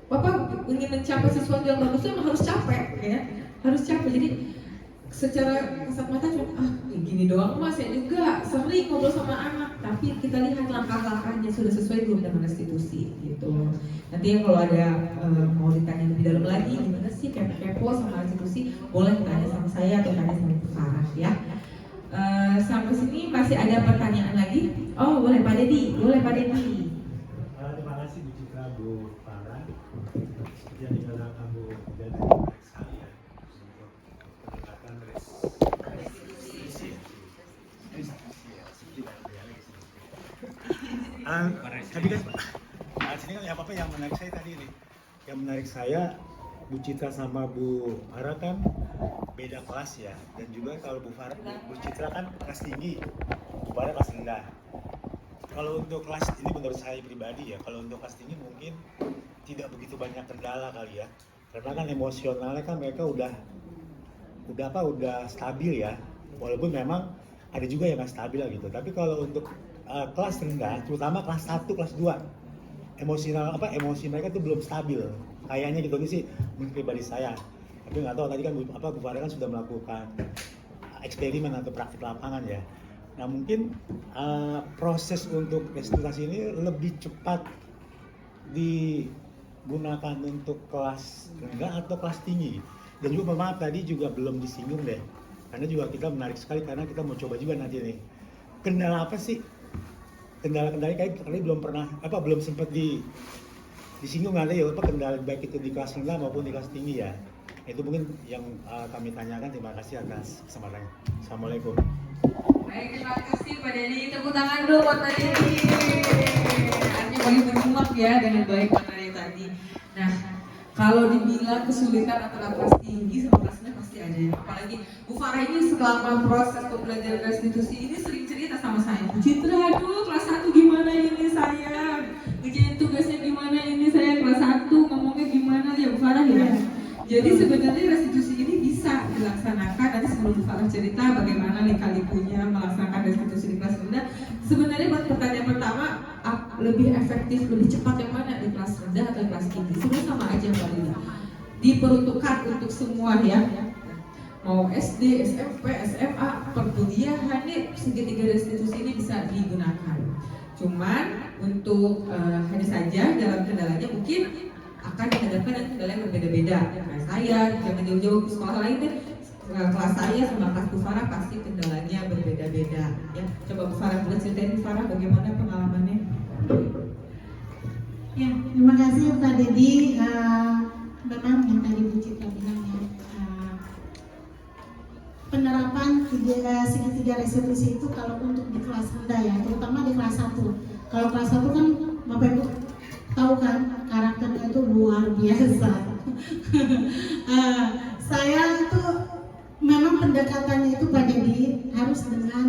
S2: Bapak ingin mencapai sesuatu yang bagus itu memang harus capek ya. Harus capek. Jadi secara kasat mata cuma gini doang mas, saya juga sering ngobrol sama anak, tapi kita lihat langkah-langkahnya sudah sesuai belum dengan restitusi gitu. Nanti kalau ada mau ditanya lebih dalam lagi gimana sih kepo sama restitusi, boleh tanya sama saya atau tanya sama Bu Farah ya. Sampai sini masih ada pertanyaan lagi? Oh boleh Pak Dedi, boleh Pak Dedi.
S9: Terima kasih Bu Citra, Bu Farah. Yang dikatakan Bu Dedi sekali ya untuk pendekatan restitusi. Tadi kan sini kan apa yang menarik saya tadi nih, yang menarik saya Bu Citra sama Bu Farah kan beda kelas ya, dan juga kalau Bu Citra kan kelas tinggi, Bu Farah kelas rendah. Kalau untuk kelas ini menurut saya pribadi ya, kalau untuk kelas tinggi mungkin tidak begitu banyak kendala kali ya, karena kan emosionalnya kan mereka udah stabil ya, walaupun memang ada juga yang nggak stabil lah gitu. Tapi kalau untuk kelas rendah, terutama kelas 1, kelas 2, emosi mereka tuh belum stabil kayaknya gitu. Ini sih menurut pribadi saya, tapi nggak tahu, tadi kan Bu Farah kan sudah melakukan eksperimen atau praktik lapangan ya. Nah mungkin proses untuk restitusi ini lebih cepat digunakan untuk kelas rendah atau kelas tinggi. Dan juga maaf tadi juga belum disinggung deh, karena juga kita menarik sekali karena kita mau coba juga nanti nih, kendala apa sih, kendala-kendala kayak kali belum sempat disinggung ada ya, kendala baik itu di kelas rendah maupun di kelas tinggi ya. Itu mungkin yang kami tanyakan. Terima kasih atas kesempatannya. Assalamualaikum.
S2: Baik, terima kasih Pak Dedi. Tepuk tangan dulu buat Pak Dedi. Artinya boleh menyimak ya dengan baik materi tadi. Nah, kalau dibilang kesulitan antara kelas tinggi sama kelas rendah pasti ada ya. Apalagi Bu Farah ini selama proses pembelajaran restitusi ini sering cerita sama saya, Bu Citra, aduh kelas 1 gimana ini saya, ngerjain tugasnya gimana ini saya, kelas 1 ngomongnya gimana ya Bu Farah ya. Jadi sebenarnya restitusi ini bisa dilaksanakan. Nanti sebelum Bu Farah cerita bagaimana lika-likunya melaksanakan restitusi di kelas rendah. Sebenarnya buat pertanyaan pertama, lebih efektif, lebih cepat yang mana, di kelas rendah atau di kelas tinggi? Sebenarnya sama aja Mbak Lina. Diperuntukkan untuk semua ya. Mau SD, SMP, SMA, perkuliahan, segitiga restitusi ini bisa digunakan. Cuman untuk hanya saja dalam kendalanya mungkin akan dihadapkan dengan kendala yang berbeda-beda. Kayak saya, jangan jauh-jauh ke sekolah lain deh. Kelas saya sama kelas Bu Farah pasti kendalanya berbeda-beda. Ya, coba Bu Farah boleh ceritain Bu Farah bagaimana pengalamannya?
S4: Ya, terima kasih Pak Dedi. Memang yang tadi Bu Citra bilang ya, penerapan segitiga restitusi itu kalau untuk di kelas rendah ya, terutama di kelas 1. Kalau kelas 1 kan Bapak Ibu tahu kan karakternya itu luar biasa. Saya tuh memang pendekatannya itu Pak Dedi harus dengan,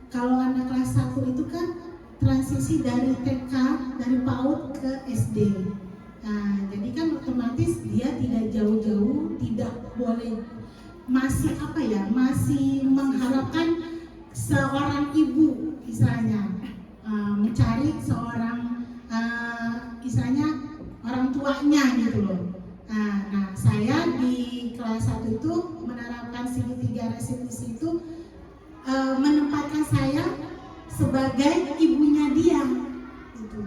S4: kalau anak kelas 1 itu kan transisi dari TK, dari PAUD ke SD. Nah, jadi kan otomatis dia tidak jauh-jauh, tidak boleh, masih masih mengharapkan seorang ibu istilahnya, mencari seorang istilahnya orang tuanya gitu loh. Nah, saya di kelas 1 itu menerapkan segitiga restitusi itu menempatkan saya sebagai ibunya dia gitu.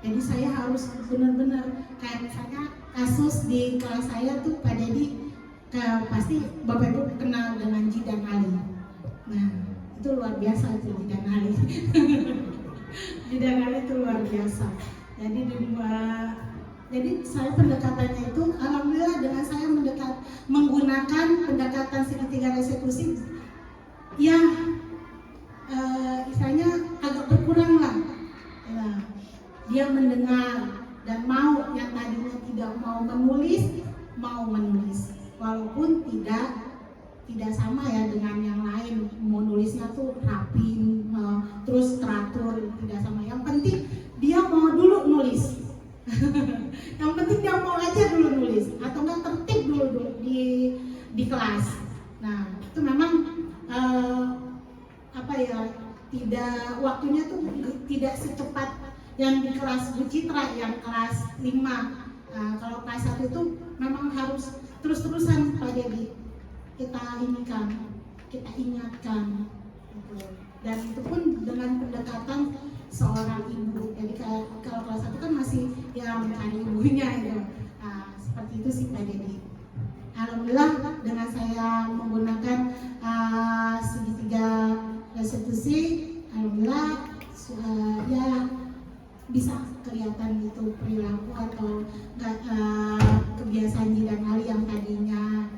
S4: Jadi saya harus benar-benar kayak misalnya kasus di kelas saya tuh Pak Dedi, pasti Bapak Ibu kenal dengan Jidan Ali. Nah itu luar biasa itu Jidan Ali. Jidan Ali itu luar biasa. Jadi saya pendekatannya itu alhamdulillah dengan saya menggunakan pendekatan segitiga restitusi ya istilahnya agak berkurang lah. Dia mendengar dan mau, yang tadinya tidak mau menulis walaupun tidak sama ya dengan yang lain, mau nulisnya tuh rapi terus teratur, tidak sama. Yang penting dia mau dulu nulis. Yang penting dia mau aja dulu nulis atau nggak tertib dulu di kelas. Nah itu memang tidak, waktunya tuh tidak secepat yang di kelas Bu Citra yang kelas 5. Kalau kelas 1 itu memang harus terus-terusan Pak Dedi kita ingatkan gitu. Dan itu pun dengan pendekatan seorang ibu. Jadi kalau kelas 1 kan masih yang mencari ibunya gitu. Seperti itu sih Pak Dedi. Alhamdulillah dengan saya menggunakan segitiga restitusi, alhamdulillah ya bisa kelihatan gitu perilaku atau kebiasaan Jidan Ali yang tadinya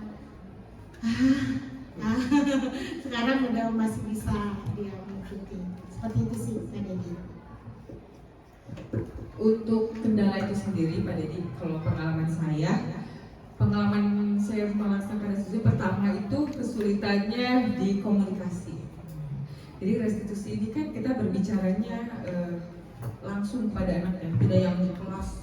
S4: sekarang udah masih bisa dia mengikuti. Seperti itu sih Pak Dedi.
S2: Untuk kendala itu sendiri Pak Dedi, kalau pengalaman saya melaksanakan restitusi pertama itu kesulitannya di komunikasi. Jadi restitusi ini kan kita berbicaranya langsung pada anaknya, tidak yang di kelas.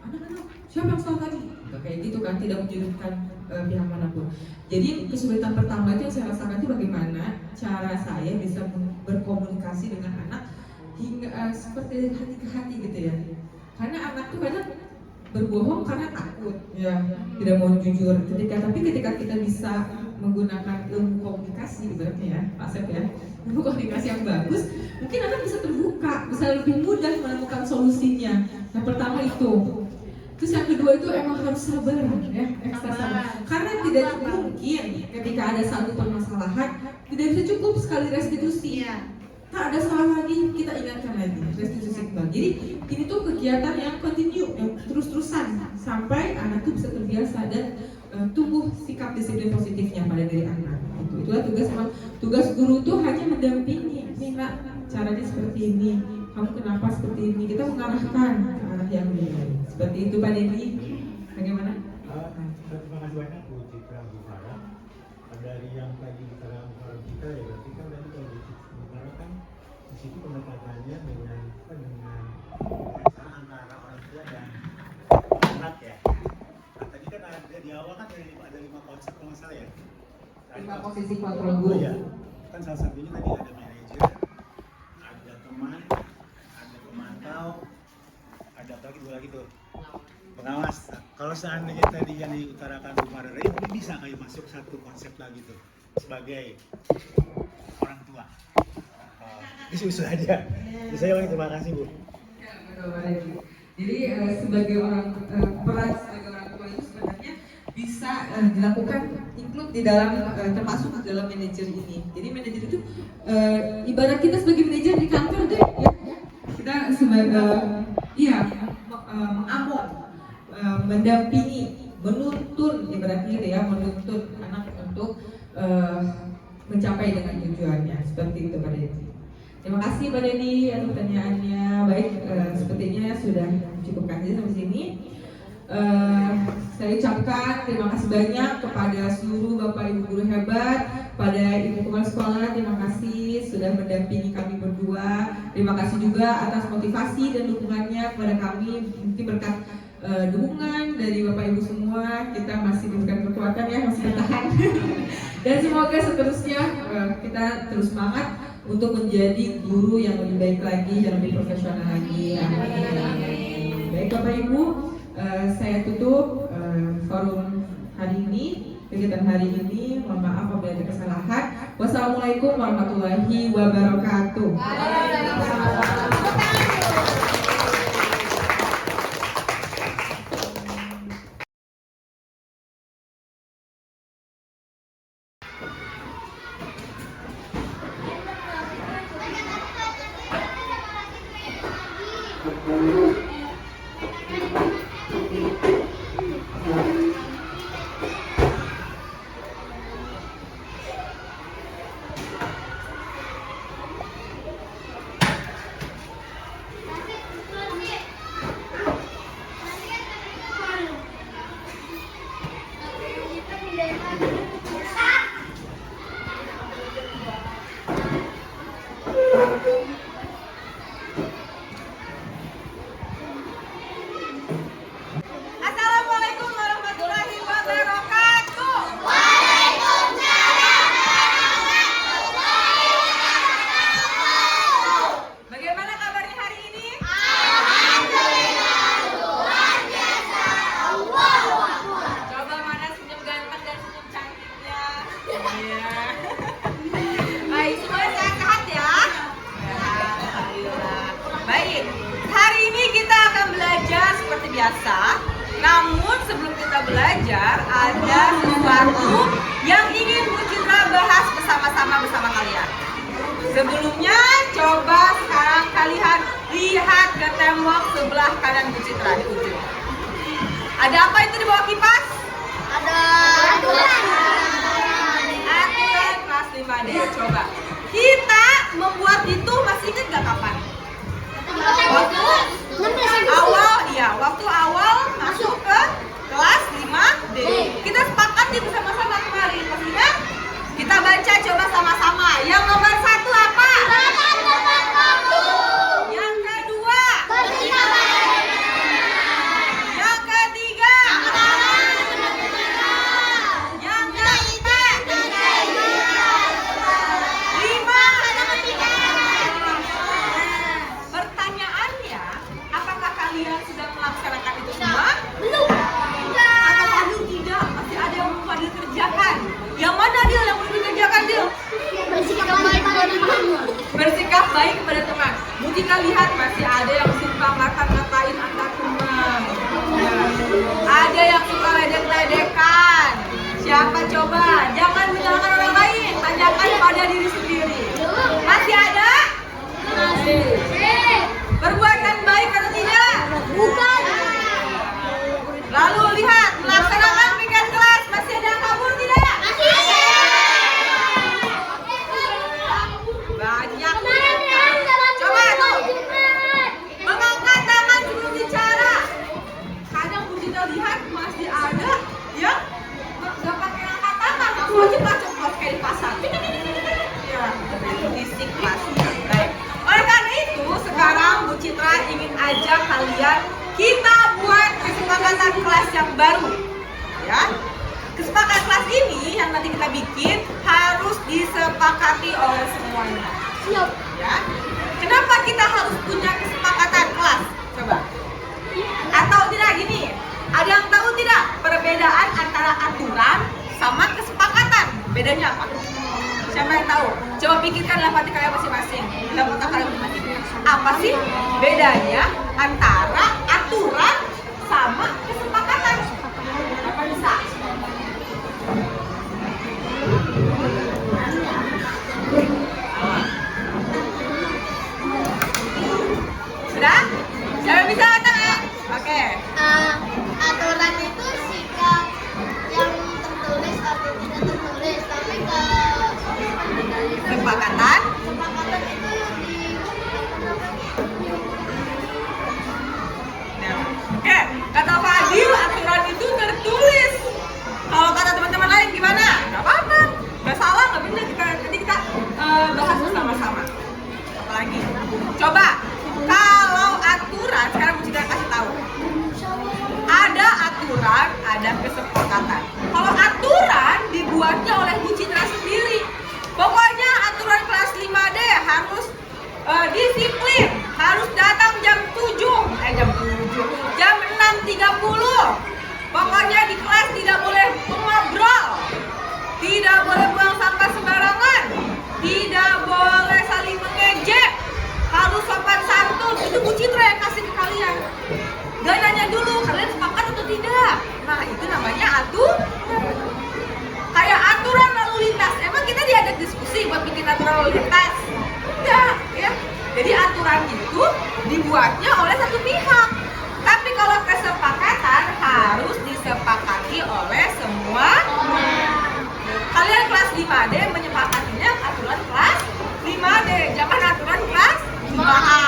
S2: Anak-anak, siapa yang salah tadi? Nggak kayak gitu kan, tidak menyudutkan pihak manapun. Jadi kesulitan pertama itu yang saya rasakan itu bagaimana cara saya bisa berkomunikasi dengan anak hingga seperti hati ke hati gitu ya. Karena anak tuh kadang berbohong karena takut, ya tidak mau jujur. Tapi ketika kita bisa menggunakan ilmu komunikasi, ibaratnya ya, Pak Asep ya, ilmu komunikasi yang bagus, mungkin anak bisa terbuka, bisa lebih mudah menemukan solusinya. Yang pertama itu. Terus yang kedua itu emang harus sabar, ya, ekstra sabar. Karena tidak mungkin ketika ada satu permasalahan tidak bisa cukup sekali restitusi. Tak ada salah lagi, kita ingatkan lagi restitusi kembali. Jadi ini tuh kegiatan yang continue, yang terus-terusan sampai anak tuh bisa terbiasa dan tumbuh sikap disiplin positifnya pada diri anak. Itulah tugas guru tuh hanya mendampingi. Nih nak, caranya seperti ini. Kamu kenapa seperti ini? Kita mengarahkan ke arah yang lebih baik. Seperti itu Pak Dedi. Bagaimana?
S9: Terima kasih banyak Bu Citra, Bu Farah. Dari yang tadi kita kita ya berarti kan tadi kalau Bu Farah kan di situ pendekatannya dengan antara orang tua dan anak ya. Nah, tadi kan ada di awal kan ada 5 konsep kalau nggak salah ya.
S2: 5 posisi kontrol guru.
S9: Ya. Kan salah satunya tadi ada manajer, ada teman, ada pemantau, ada apa lagi tuh pengawas. Nah, kalau seandainya tadi yang diutarakan Bu Farah ini bisa kayak masuk satu konsep lagi tuh sebagai orang tua. Isu-isu aja. Saya ulangi, terima kasih Bu.
S2: Jadi sebagai peran sebagai orang tua itu sebenarnya bisa dilakukan include di dalam termasuk di dalam manajer ini. Jadi manajer itu ibarat kita sebagai manajer di kantor deh, ya. Kita sebagai mengamon, mendampingi, menuntun ibaratnya gitu ya, menuntun anak untuk mencapai dengan tujuannya. Seperti itu Pak Dedi. Terima kasih Pak Dedi atas pertanyaannya. Baik, sepertinya sudah cukupkan saja sampai sini. Saya ucapkan terima kasih banyak kepada seluruh Bapak Ibu guru hebat, pada Ibu Kepala Sekolah, terima kasih sudah mendampingi kami berdua. Terima kasih juga atas motivasi dan dukungannya kepada kami. Mungkin berkat dukungan dari Bapak Ibu semua, kita masih diberikan kekuatan ya, masih bertahan. Dan semoga seterusnya kita terus semangat untuk menjadi guru yang lebih baik lagi, yang lebih profesional lagi. Amin. Baik Bapak Ibu, saya tutup forum hari ini, kegiatan hari ini. Mohon maaf apabila ada kesalahan. Wassalamualaikum warahmatullahi wabarakatuh.
S5: sebelum kita belajar, ada sesuatu yang ingin Bu Citra bahas bersama kalian. Sebelumnya, coba sekarang kalian lihat ke tembok sebelah kanan Bu Citra di ujung. Ada apa itu di bawah kipas?
S7: Ada
S5: Aturan kelas 5D. Coba. Kita membuat itu masih ingat gak kapan? Waktu awal masuk ke kelas 5D. Kita sepakati bersama-sama kemarin. Masih ingat? Kita baca coba sama-sama. Yang nomor 1 apa? Yang kedua? Yang ketiga? Yang keempat? 5? Pertanyaannya, apakah kalian sudah melaksanakan itu semua? Belum. Atau belum tidak? Masih ada yang belum dikerjakan. Yang mana Dil yang belum dikerjakan Dil? Bersikap baik kepada teman. Bu Citra lihat masih ada yang suka ngata-ngatain antar teman. Ada yang suka ledek-ledekan. Siapa coba? Jangan menyalahkan orang lain, tanyakan pada diri sendiri. Masih ada? Masih. Perbuatan baik atau tidak? Bukan. Lalu lihat, melaksanakan piket kelas, masih ada yang kabur tidak? Masih. Banyak. Coba tuh. Mengangkat tangan sebelum bicara. Kadang Bu Citra lihat masih ada yang nggak pakai angkat tangan, langsung aja bacot kayak di pasar. Ya, fisik kelas. Baik. Oleh karena itu, sekarang Bu Citra ingin ajak kalian kita buat kesepakatan kelas yang baru. Ya. Kesepakatan kelas ini yang nanti kita bikin harus disepakati oleh semuanya. Siap. Ya. Kenapa kita harus punya kesepakatan kelas? Coba. Atau tidak gini? Ada yang tahu tidak perbedaan antara aturan sama kesepakatan? Bedanya apa? Siapa yang tahu? Coba pikirkan dalam hati kalian masing-masing. Dalam otak kalian masing-masing. Apa sih bedanya antara aturan sama kesepakatan? Apa bisa? Sudah? Siapa bisa kata? Oke.
S7: Aturan itu sikap yang tertulis atau tidak tertulis, tapi
S5: Kesepakatan?
S7: kesepakatan itu
S5: Oke, kata Fadil aturan itu tertulis. Kalau kata teman-teman lain gimana? Gak apa-apa, gak salah, gak benar kita bahas bersama-sama. Apalagi, coba kalau aturan sekarang Bu Citra kasih tahu. Ada aturan, ada kesepakatan. Kalau aturan dibuatnya oleh Bu Citra sendiri. Pokoknya aturan kelas 5D harus disiplin, harus datang jam 6.30. Pokoknya di kelas tidak boleh mengobrol, tidak boleh buang sampah sembarangan, tidak boleh saling mengejek, harus sopan santun. Itu Bu Citra yang kasih ke kalian. Gak nanya dulu, kalian sepakat atau tidak? Nah itu namanya kayak aturan lalu lintas. Emang kita diajak diskusi buat bikin aturan lalu lintas? Enggak, ya. Jadi aturan itu dibuatnya oleh satu pihak. Tapi kalau kesepakatan harus disepakati oleh semua. Kalian kelas 5D menyepakatinya aturan kelas 5D, jangan aturan kelas 5A,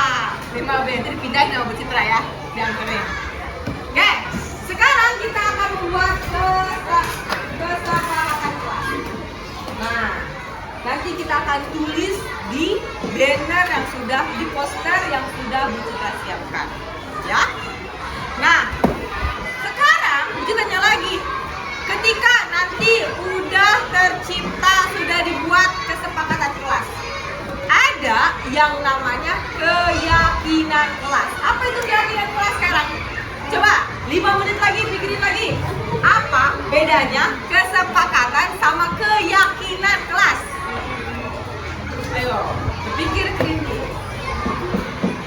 S5: 5B. Itu dipindahin sama Bu Citra ya, dianterin. Oke, sekarang kita akan membuat kesepakatan kelas. Nah, nanti kita akan tulis di banner yang sudah, di poster yang sudah Bu Citra siapkan. Ya. Nah, sekarang kita tanya lagi. Ketika nanti udah tercipta, sudah dibuat kesepakatan kelas, ada yang namanya keyakinan kelas. Apa itu keyakinan kelas sekarang? Coba 5 menit lagi pikirin lagi. Apa bedanya kesepakatan sama keyakinan kelas? Ayo, pikir kritis.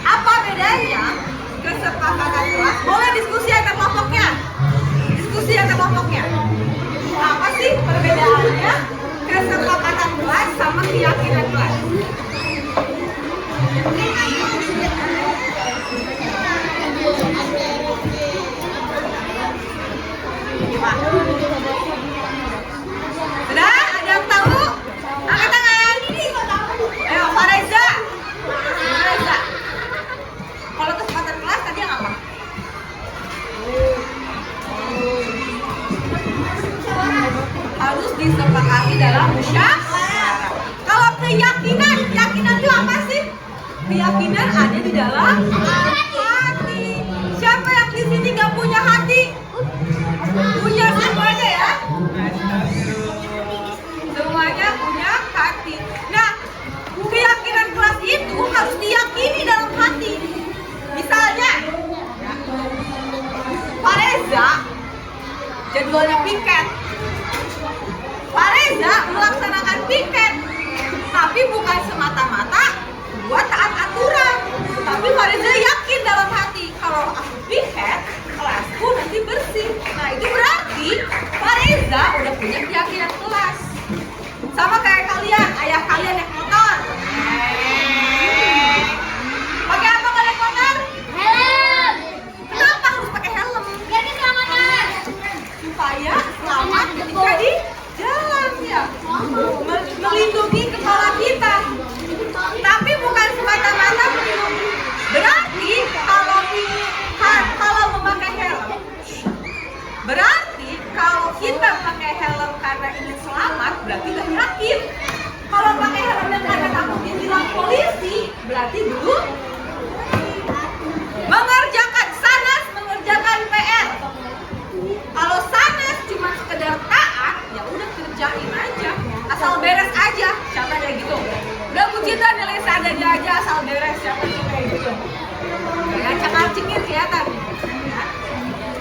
S5: Apa bedanya kesepakatan kelas? Boleh diskusi antar kelompoknya. Diskusi kelompoknya. Apa sih perbedaannya kesepakatan kelas sama keyakinan kelas? Sudah? Ada yang tahu? Angkat tangan. Ayo, Pak Reza. Pak Reza. Kalau kesepakatan kelas tadi yang apa? Harus disepakati dalam musyawarah. Kalau keyakinan itu apa sih? Keyakinan ada di dalam hati. Siapa yang di sini nggak punya hati? Punya semuanya ya? Semuanya punya hati. Nah, keyakinan kelas itu harus diyakini dalam hati. Misalnya, Pak Reza jadwalnya piket. Pak Reza melaksanakan piket, tapi bukan semata-mata buat taat aturan. Tapi Pak Reza yakin dalam hati kalau aku piket, kelasku nanti bersih. Nah itu berarti Pak Reza udah punya keyakinan kelas. Sama kayak kalian, ayah kalian naik motor. Pakai apa kalau naik motor?
S7: Helm.
S5: Kenapa harus pakai helm?
S7: Biar keselamatan.
S5: Supaya selamat ketika di jalan ya, melindungi kepala kita. Tapi bukan semata-mata melindungi. Berarti kalau memakai helm, berarti kalau kita pakai helm karena ingin selamat, berarti gak yakin. Kalau pakai helm dan karena takut ditilang polisi, berarti belum mengerjakan sanas, mengerjakan PR. Kalau sanas cuma sekedar taat, ya udah kerjain aja, asal beres aja. Siapa kayak gitu? Udah Bu Citra nilai seadanya aja, asal beres. Siapa sih kayak gitu? Kayak cengir kelihatan.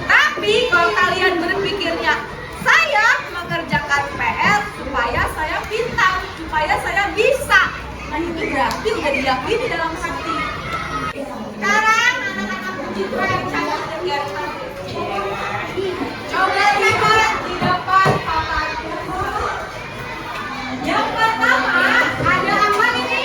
S5: Tapi kalau kalian berpikirnya, saya mengerjakan PR supaya saya pintar, supaya saya bisa, nah itu berarti udah diyakini dalam hati. Sekarang anak-anak Bu Citra yang cantik dan garis cantik, coba lihat di depan papan. Yang pertama ada apa ini?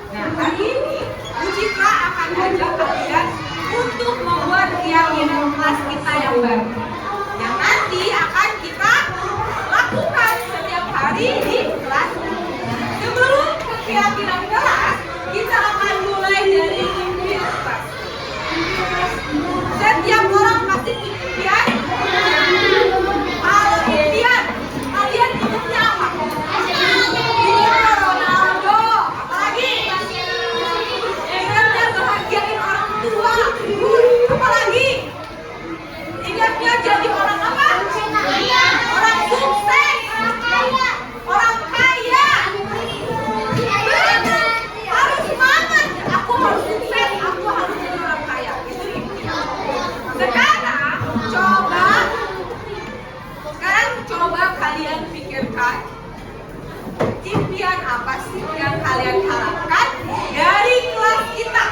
S5: Nah hari ini Bu Citra akan ajak kalian untuk membuat keyakinan kelas kita yang baru, yang nanti akan kita lakukan setiap hari di kelas. Sebelum keyakinan kelas, kita akan mulai dari impian kelas. Setiap orang pasti punya impian. Kalau impian, kalian ingatnya apa? Ingatnya Ronaldo, apalagi ingatnya bahagiain orang tua, apalagi ingatnya jadi orang apa? Orang sukses, orang kaya. Harus semangat, aku harus sukses, aku harus jadi orang kaya. Itu impian. Sekarang coba kalian pikirkan, impian apa sih yang kalian harapkan dari kelas kita?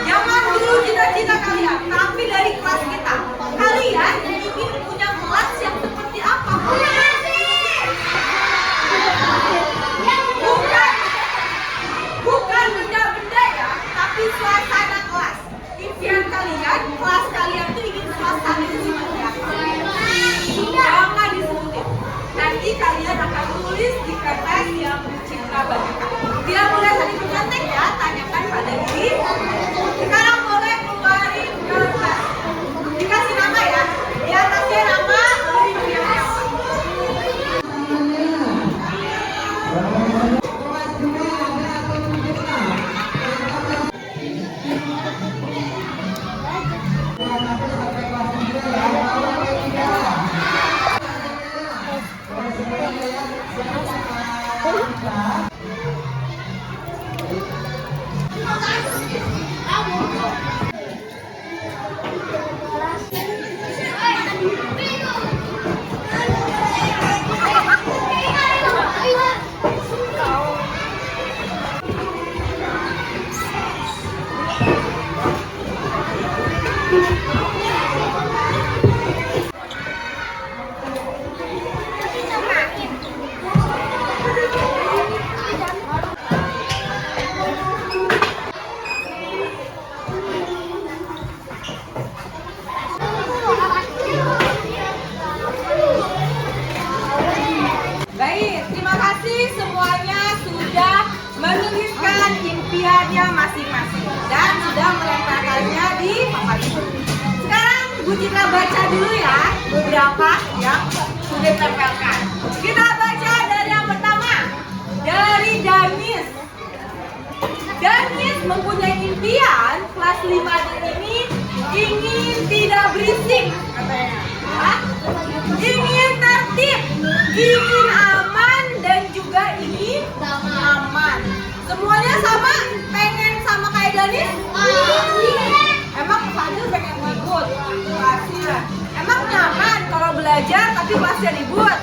S5: Jangan dulu cita-cita kalian, tapi dari kelas kita. Kalian ingin punya kelas yang seperti apa? Bukan benda-benda ya, tapi suasana kelas. Impian kalian, kelas kalian tuh ingin suasana itu seperti apa? Jangan disebutin. Nanti kalian akan tulis di kertas yang Bu Citra bagikan. Tidak boleh saling mengetik ya, tanyakan pada diri. Sekarang boleh keluarin kertas. Dikasih nama ya. dulu ya beberapa yang sudah ditempelkan. Kita baca dari yang pertama, dari Danis. Danis mempunyai impian kelas 5 ini ingin tidak berisik katanya. Ya. Ingin tertib, ingin aman dan juga ingin aman. Semuanya sama, pengen sama kayak Danis? Emang Fadil pengen ribut kelasnya? Emang nyaman kalau belajar tapi kelasnya ribut?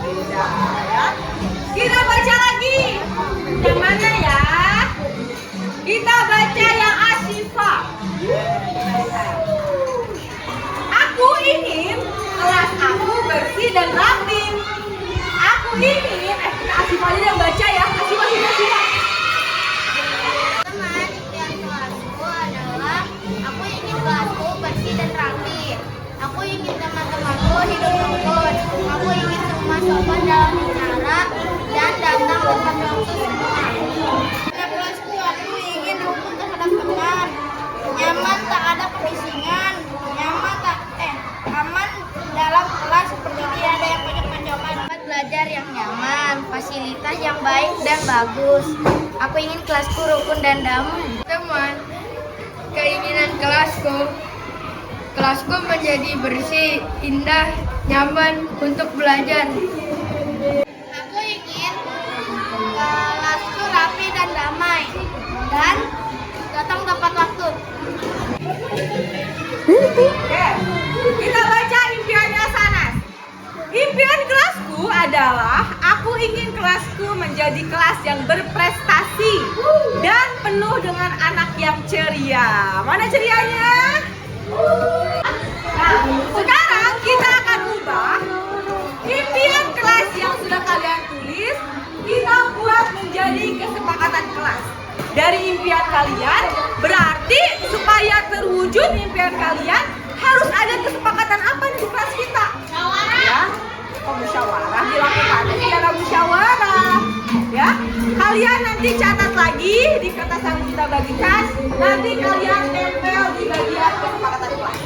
S5: Tidak ya. Kita baca lagi. Yang mana ya? Kita baca yang Asyifa. Aku ingin kelas aku bersih dan rapi. Aku ingin, Asyifa aja yang baca ya. Asyifa.
S7: Teman, impian kelasku adalah aku ingin kelasku bersih dan rapi. Aku ingin teman-temanku hidup rukun. Aku ingin semua sopan dalam bicara dan datang tepat waktu semua. Pada kelasku aku ingin rukun terhadap teman, nyaman tak ada kebisingan, aman dalam kelas seperti tidak ada yang pojok-pojokan. Tempat belajar yang nyaman, fasilitas yang baik dan bagus. Aku ingin kelasku rukun dan damai.
S10: Teman, keinginan kelasku menjadi bersih, indah, nyaman untuk belajar.
S7: Aku ingin kelasku rapi dan damai dan datang tepat waktu.
S5: Oke, kita baca impiannya Sanas. Impian kelasku adalah aku ingin kelasku menjadi kelas yang berprestasi dan penuh dengan anak yang ceria. Mana cerianya? Nah, sekarang kita akan ubah impian kelas yang sudah kalian tulis, kita buat menjadi kesepakatan kelas. Dari impian kalian, berarti supaya terwujud impian kalian harus ada kesepakatan apa nih di kelas kita? Ya, musyawarah dilakukan secara musyawarah. Ya, kalian nanti catat lagi di kertas yang kita bagikan. Nanti kalian tempel di bagian kesepakatan kelas.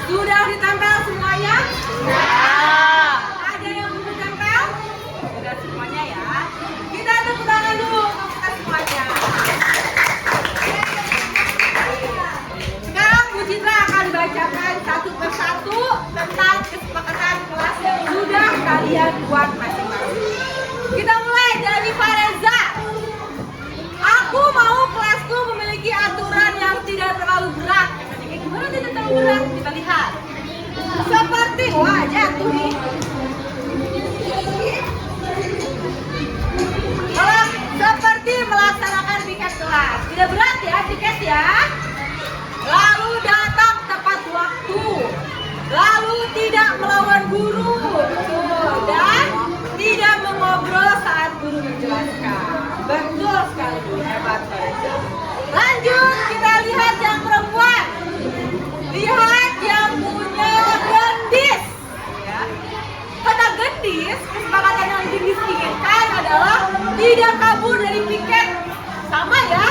S5: Sudah ditempel semuanya? Sudah. Ada yang belum ditempel? Sudah semuanya ya. Kita tepuk tangan dulu untuk kita semuanya. Sekarang Bu Citra akan bacakan satu persatu tentang kesepakatan kelas yang sudah kalian buat masing-masing. Kita mulai dari Fareza. Aku mau kelasku memiliki aturan yang tidak terlalu berat. Gimana tidak terlalu berat? Kita lihat. Seperti wah jatuh nih. Seperti melaksanakan piket kelas. Tidak berat ya piket ya. Lalu datang tepat waktu. Lalu tidak melawan guru. Dan tidak mengobrol saat guru menjelaskan. Betul sekali, hebat Fareza. Lanjut kita lihat yang perempuan. Lihat yang punya gendis. Ya. Kata gendis, kesepakatan yang gendis inginkan adalah tidak kabur dari piket. Sama ya?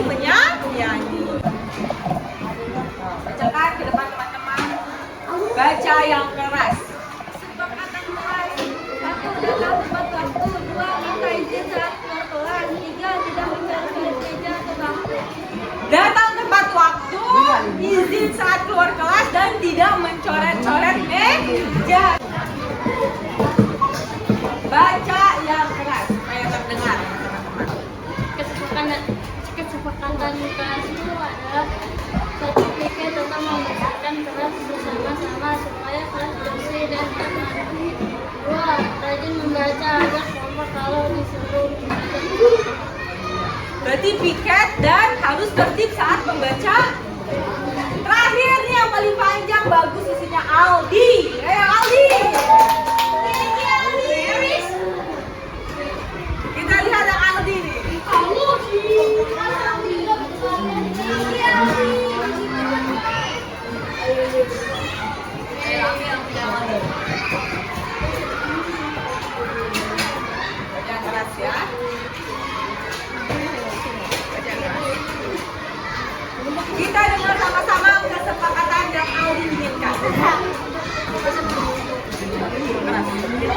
S5: menyanyi. Bacakan ke depan teman-teman. Baca yang keras.
S7: Kesepakatan kelas. 1. Datang tepat waktu. 2. Minta izin saat keluar kelas. 3. Tidak mencoret-coret meja atau bangku.
S5: Datang tepat waktu, izin saat keluar kelas, dan tidak mencoret-coret meja. Baca yang keras supaya terdengar.
S7: Kesepakatan kelas itu adalah sertifikat tentang membersihkan kelas bersama-sama supaya kelas bersih dan aman. 2. Rajin membaca agar kelompok kalau disuruh.
S5: Berarti piket dan harus tertib saat membaca. Terakhir nih yang paling panjang, bagus isinya Aldi. Ayo Aldi. Kita lihat yang Aldi nih. Baca keras ya. Kita dengar sama-sama kesepakatan yang Aldi inginkan.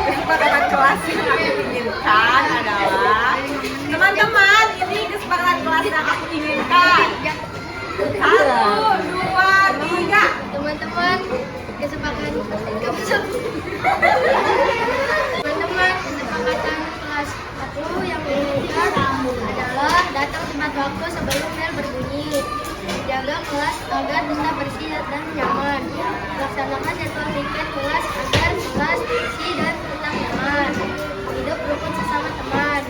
S5: Kesepakatan kelas yang aku inginkan adalah, teman-teman, ini kesepakatan kelas yang aku inginkan. 1, 2, 3.
S7: Teman-teman, kesepakatan kelas 1 yang diinginkan adalah datang tepat waktu sebelum bel berbunyi, jaga kelas agar tetap bersih dan nyaman, laksanakan jadwal piket kelas agar kelas bersih dan tetap nyaman, hidup rukun sesama teman,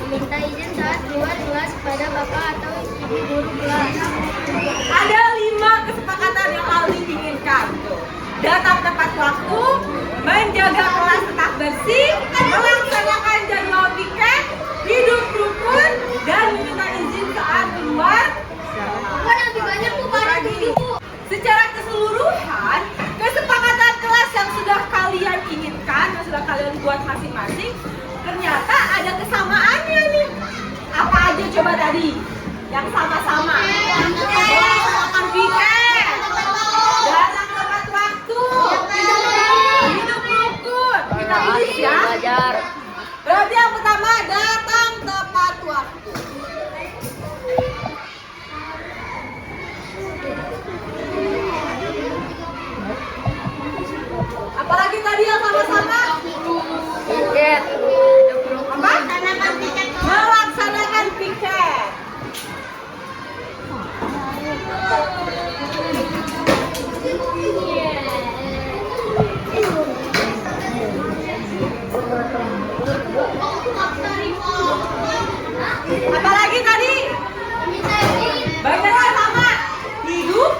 S7: meminta izin saat keluar kelas kepada bapak atau ibu guru kelas.
S5: Ada 5 kesepakatan yang Aldi inginkan. Datang tepat waktu, menjaga kelas tetap bersih, melaksanakan jadwal piket, hidup rukun, dan meminta izin saat keluar. Secara keseluruhan, kesepakatan kelas yang sudah kalian inginkan, yang sudah kalian buat masing-masing, ternyata ada kesamaannya nih. Apa aja coba tadi? Yang sama-sama. Melaksanakan piket, datang tepat waktu, hidup rukun. Kita list ya. Berarti yang pertama, datang tepat waktu. Apalagi tadi yang sama-sama? Piket. Apa? Melaksanakan piket. Apalagi tadi? Beneran sama? Hidup?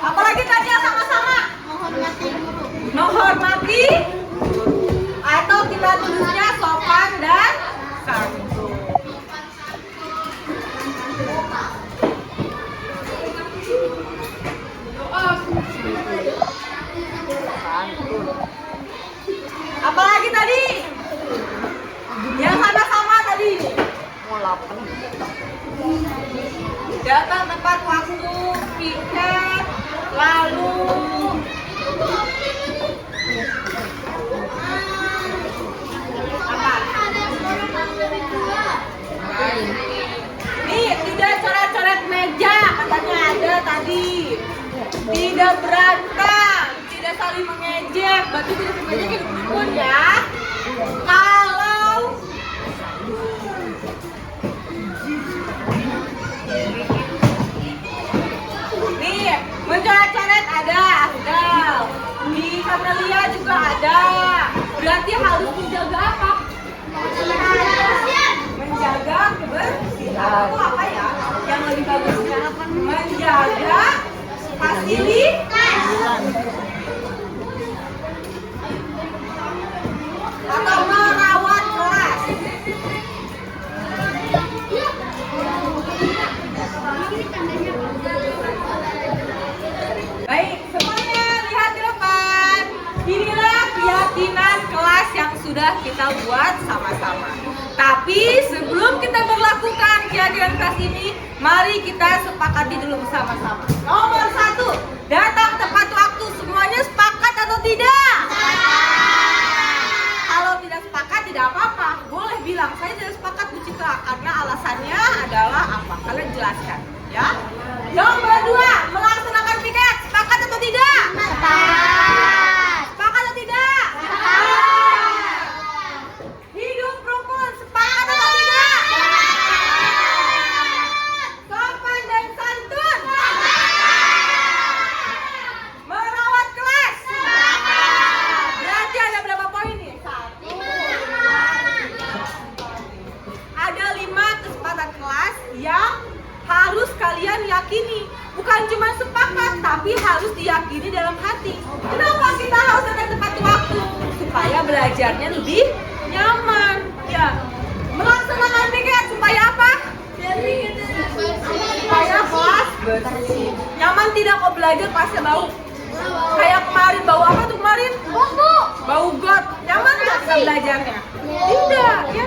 S5: Apalagi tadi yang sama-sama? Menghormati atau kita tulisnya sopan dan santun. Apalagi tadi? Yang sama-sama tadi? Datang tepat waktu, piket, lalu apa? Nih, tidak coret-coret meja, katanya ada tadi. Tidak berantem, tidak saling mengejek, berarti tidak mengejek hidup rukun ya. Kalau nih, mencoret-coret ada, Afdal. Di Kamelia juga ada. Berarti harus menjaga apa? Menjaga kebersihan. Itu apa ya? Yang lebih bagusnya menjaga fasilitas atau merawat kelas. Baik, semuanya kita buat sama-sama. Tapi sebelum kita berlakukan kegiatan kelas ini, mari kita sepakati dulu bersama-sama. Nomor 1, datang tepat waktu. Semuanya sepakat atau tidak? Kalau tidak sepakat tidak apa-apa, boleh bilang saya tidak sepakat Bu Citra, karena alasannya adalah apa? Kalian jelaskan, ya. Nomor 2, melaksanakan piket. Sepakat atau tidak? Sepakat atau tidak? Hidup rukun. Sepakat atau tidak? Sopan dan santun. Merawat kelas. Berarti ada berapa poin nih? 1, 2, 3. Ada 5 kesepakatan kelas yang harus kalian yakini. Bukan cuma sepakat, tapi harus diyakini dalam hati. Kenapa kita harus datang tepat waktu? Supaya belajarnya lebih nyaman. Ya, melaksanakan piket supaya apa? Supaya kelas bersih. Nyaman tidak kok belajar pasnya bau? Kayak kemarin, bau apa tuh kemarin? Bau got. Nyaman nggak kita belajarnya? Tidak, ya.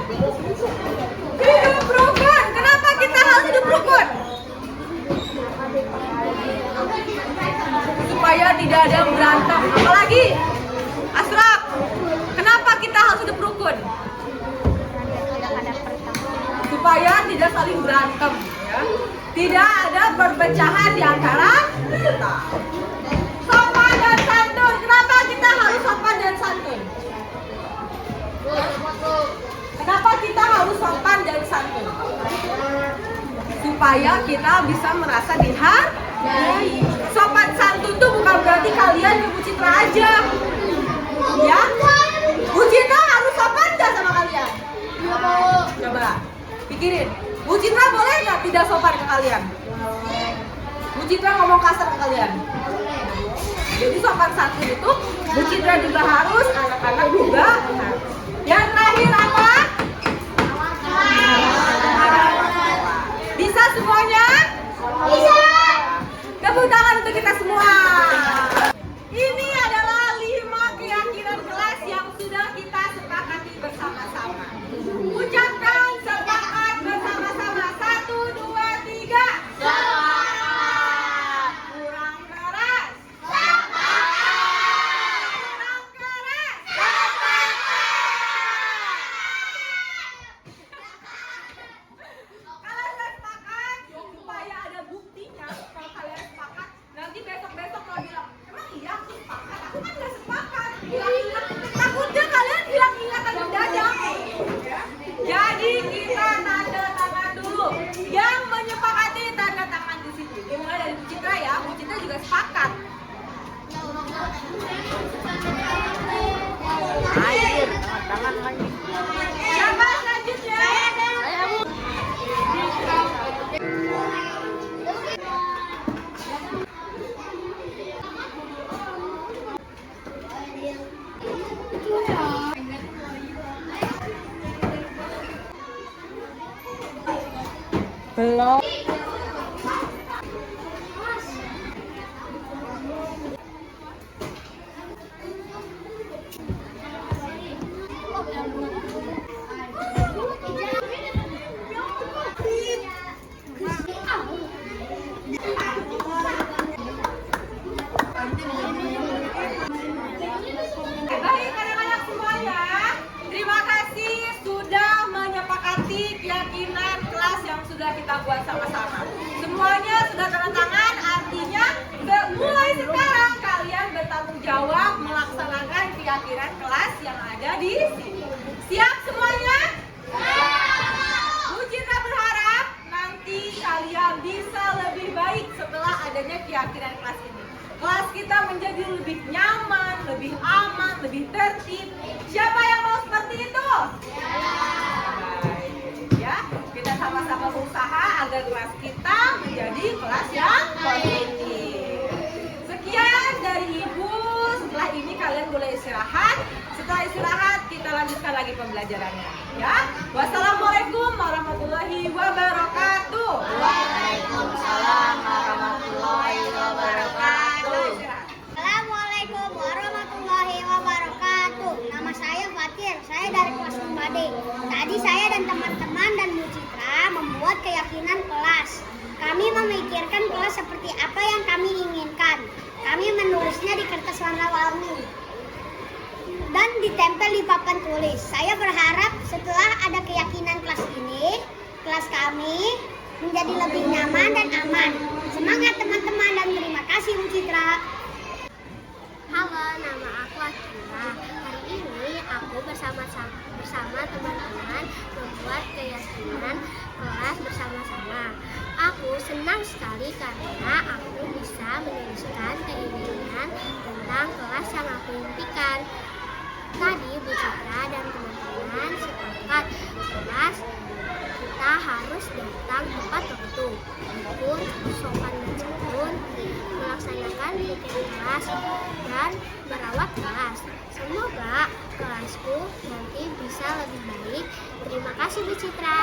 S5: Hidup rukun. Kenapa kita harus hidup rukun? Supaya tidak ada yang berantem. Apalagi Asraf, kenapa kita harus hidup rukun? Supaya tidak saling berantem, ya. Tidak ada perpecahan di antara kita. Sopan dan santun. Kenapa kita harus sopan dan santun? Kenapa kita harus sopan dan santun? Supaya kita bisa merasa dihargai. Sopan santun itu bukan berarti kalian ke Bu Citra aja, ya. Bu Citra harus sopan nggak sama kalian? Coba pikirin, Bu Citra boleh nggak tidak sopan ke kalian? Bu Citra ngomong kasar ke kalian? Jadi sopan santun itu Bu Citra juga harus, anak-anak juga harus. Yang terakhir apa? Bisa semuanya? Bisa. Tepuk tangan untuk kita semua. Ini adalah 5 keyakinan kelas yang sudah kita sepakati bersama-sama. Ucapkan sepakat bersama-sama. 1, 2, 3. Sepakat. Kurang keras. Sepakat. Kurang keras. Sepakat. Kalau sudah sepakat, supaya ada buktinya. Kalau kalian sepakat, nanti besok-besok mau bilang, emang iya aku sepakat? Aku kan gak sepakat. Bilang-bilang, takutnya kalian bilang ingatan mendadak. Ya. Jadi kita tanda tangan dulu. Yang menyepakati tanda tangan di situ. Dimulai dari Bu Citra ya. Bu Citra juga sepakat. Air, tangan lagi. Siapa selanjutnya? Saya Bu.
S1: Belum.
S5: Baik anak-anak semuanya, terima kasih sudah menyepakati keyakinan kelas yang sudah kita buat sama-sama. Semuanya sudah tanda tangan, artinya mulai sekarang kalian bertanggung jawab melaksanakan keyakinan kelas yang ada di sini. Siap semuanya? Bu Citra berharap nanti kalian bisa lebih baik setelah adanya keyakinan kelas ini. Kelas kita menjadi lebih nyaman, lebih aman, lebih tertib. Siapa yang mau seperti itu? Baik, ya. Kita sama-sama berusaha agar kelas kita menjadi kelas yang positif. Sekian dari Ibu. Setelah ini kalian boleh istirahat. Setelah istirahat kita lanjutkan lagi pembelajarannya. Ya. Wassalamualaikum warahmatullahi wabarakatuh. Waalaikumsalam warahmatullahi wabarakatuh.
S7: Assalamualaikum warahmatullahi wabarakatuh. Nama saya Fatir. Saya dari penting. Tadi saya dan teman-teman dan Bu Citra membuat keyakinan kelas. Kami memikirkan kelas seperti apa yang kami inginkan. Kami menulisnya di kertas warna-warni dan ditempel di papan tulis. Saya berharap setelah ada keyakinan kelas ini, kelas kami menjadi lebih nyaman dan aman. Semangat teman-teman dan terima kasih Bu Citra.
S11: Halo, nama aku Akila. Hari ini aku bersama teman-teman membuat keyakinan kelas bersama-sama. Aku senang sekali karena aku bisa menuliskan keinginan tentang kelas yang aku impikan. Tadi Bu Citra dan teman-teman sepakat kelas kita harus datang tepat waktu, rukun, sopan dan santun, melaksanakan meeting kelas dan merawat kelas. Semoga kelasku nanti bisa lebih baik. Terima kasih Bu Citra.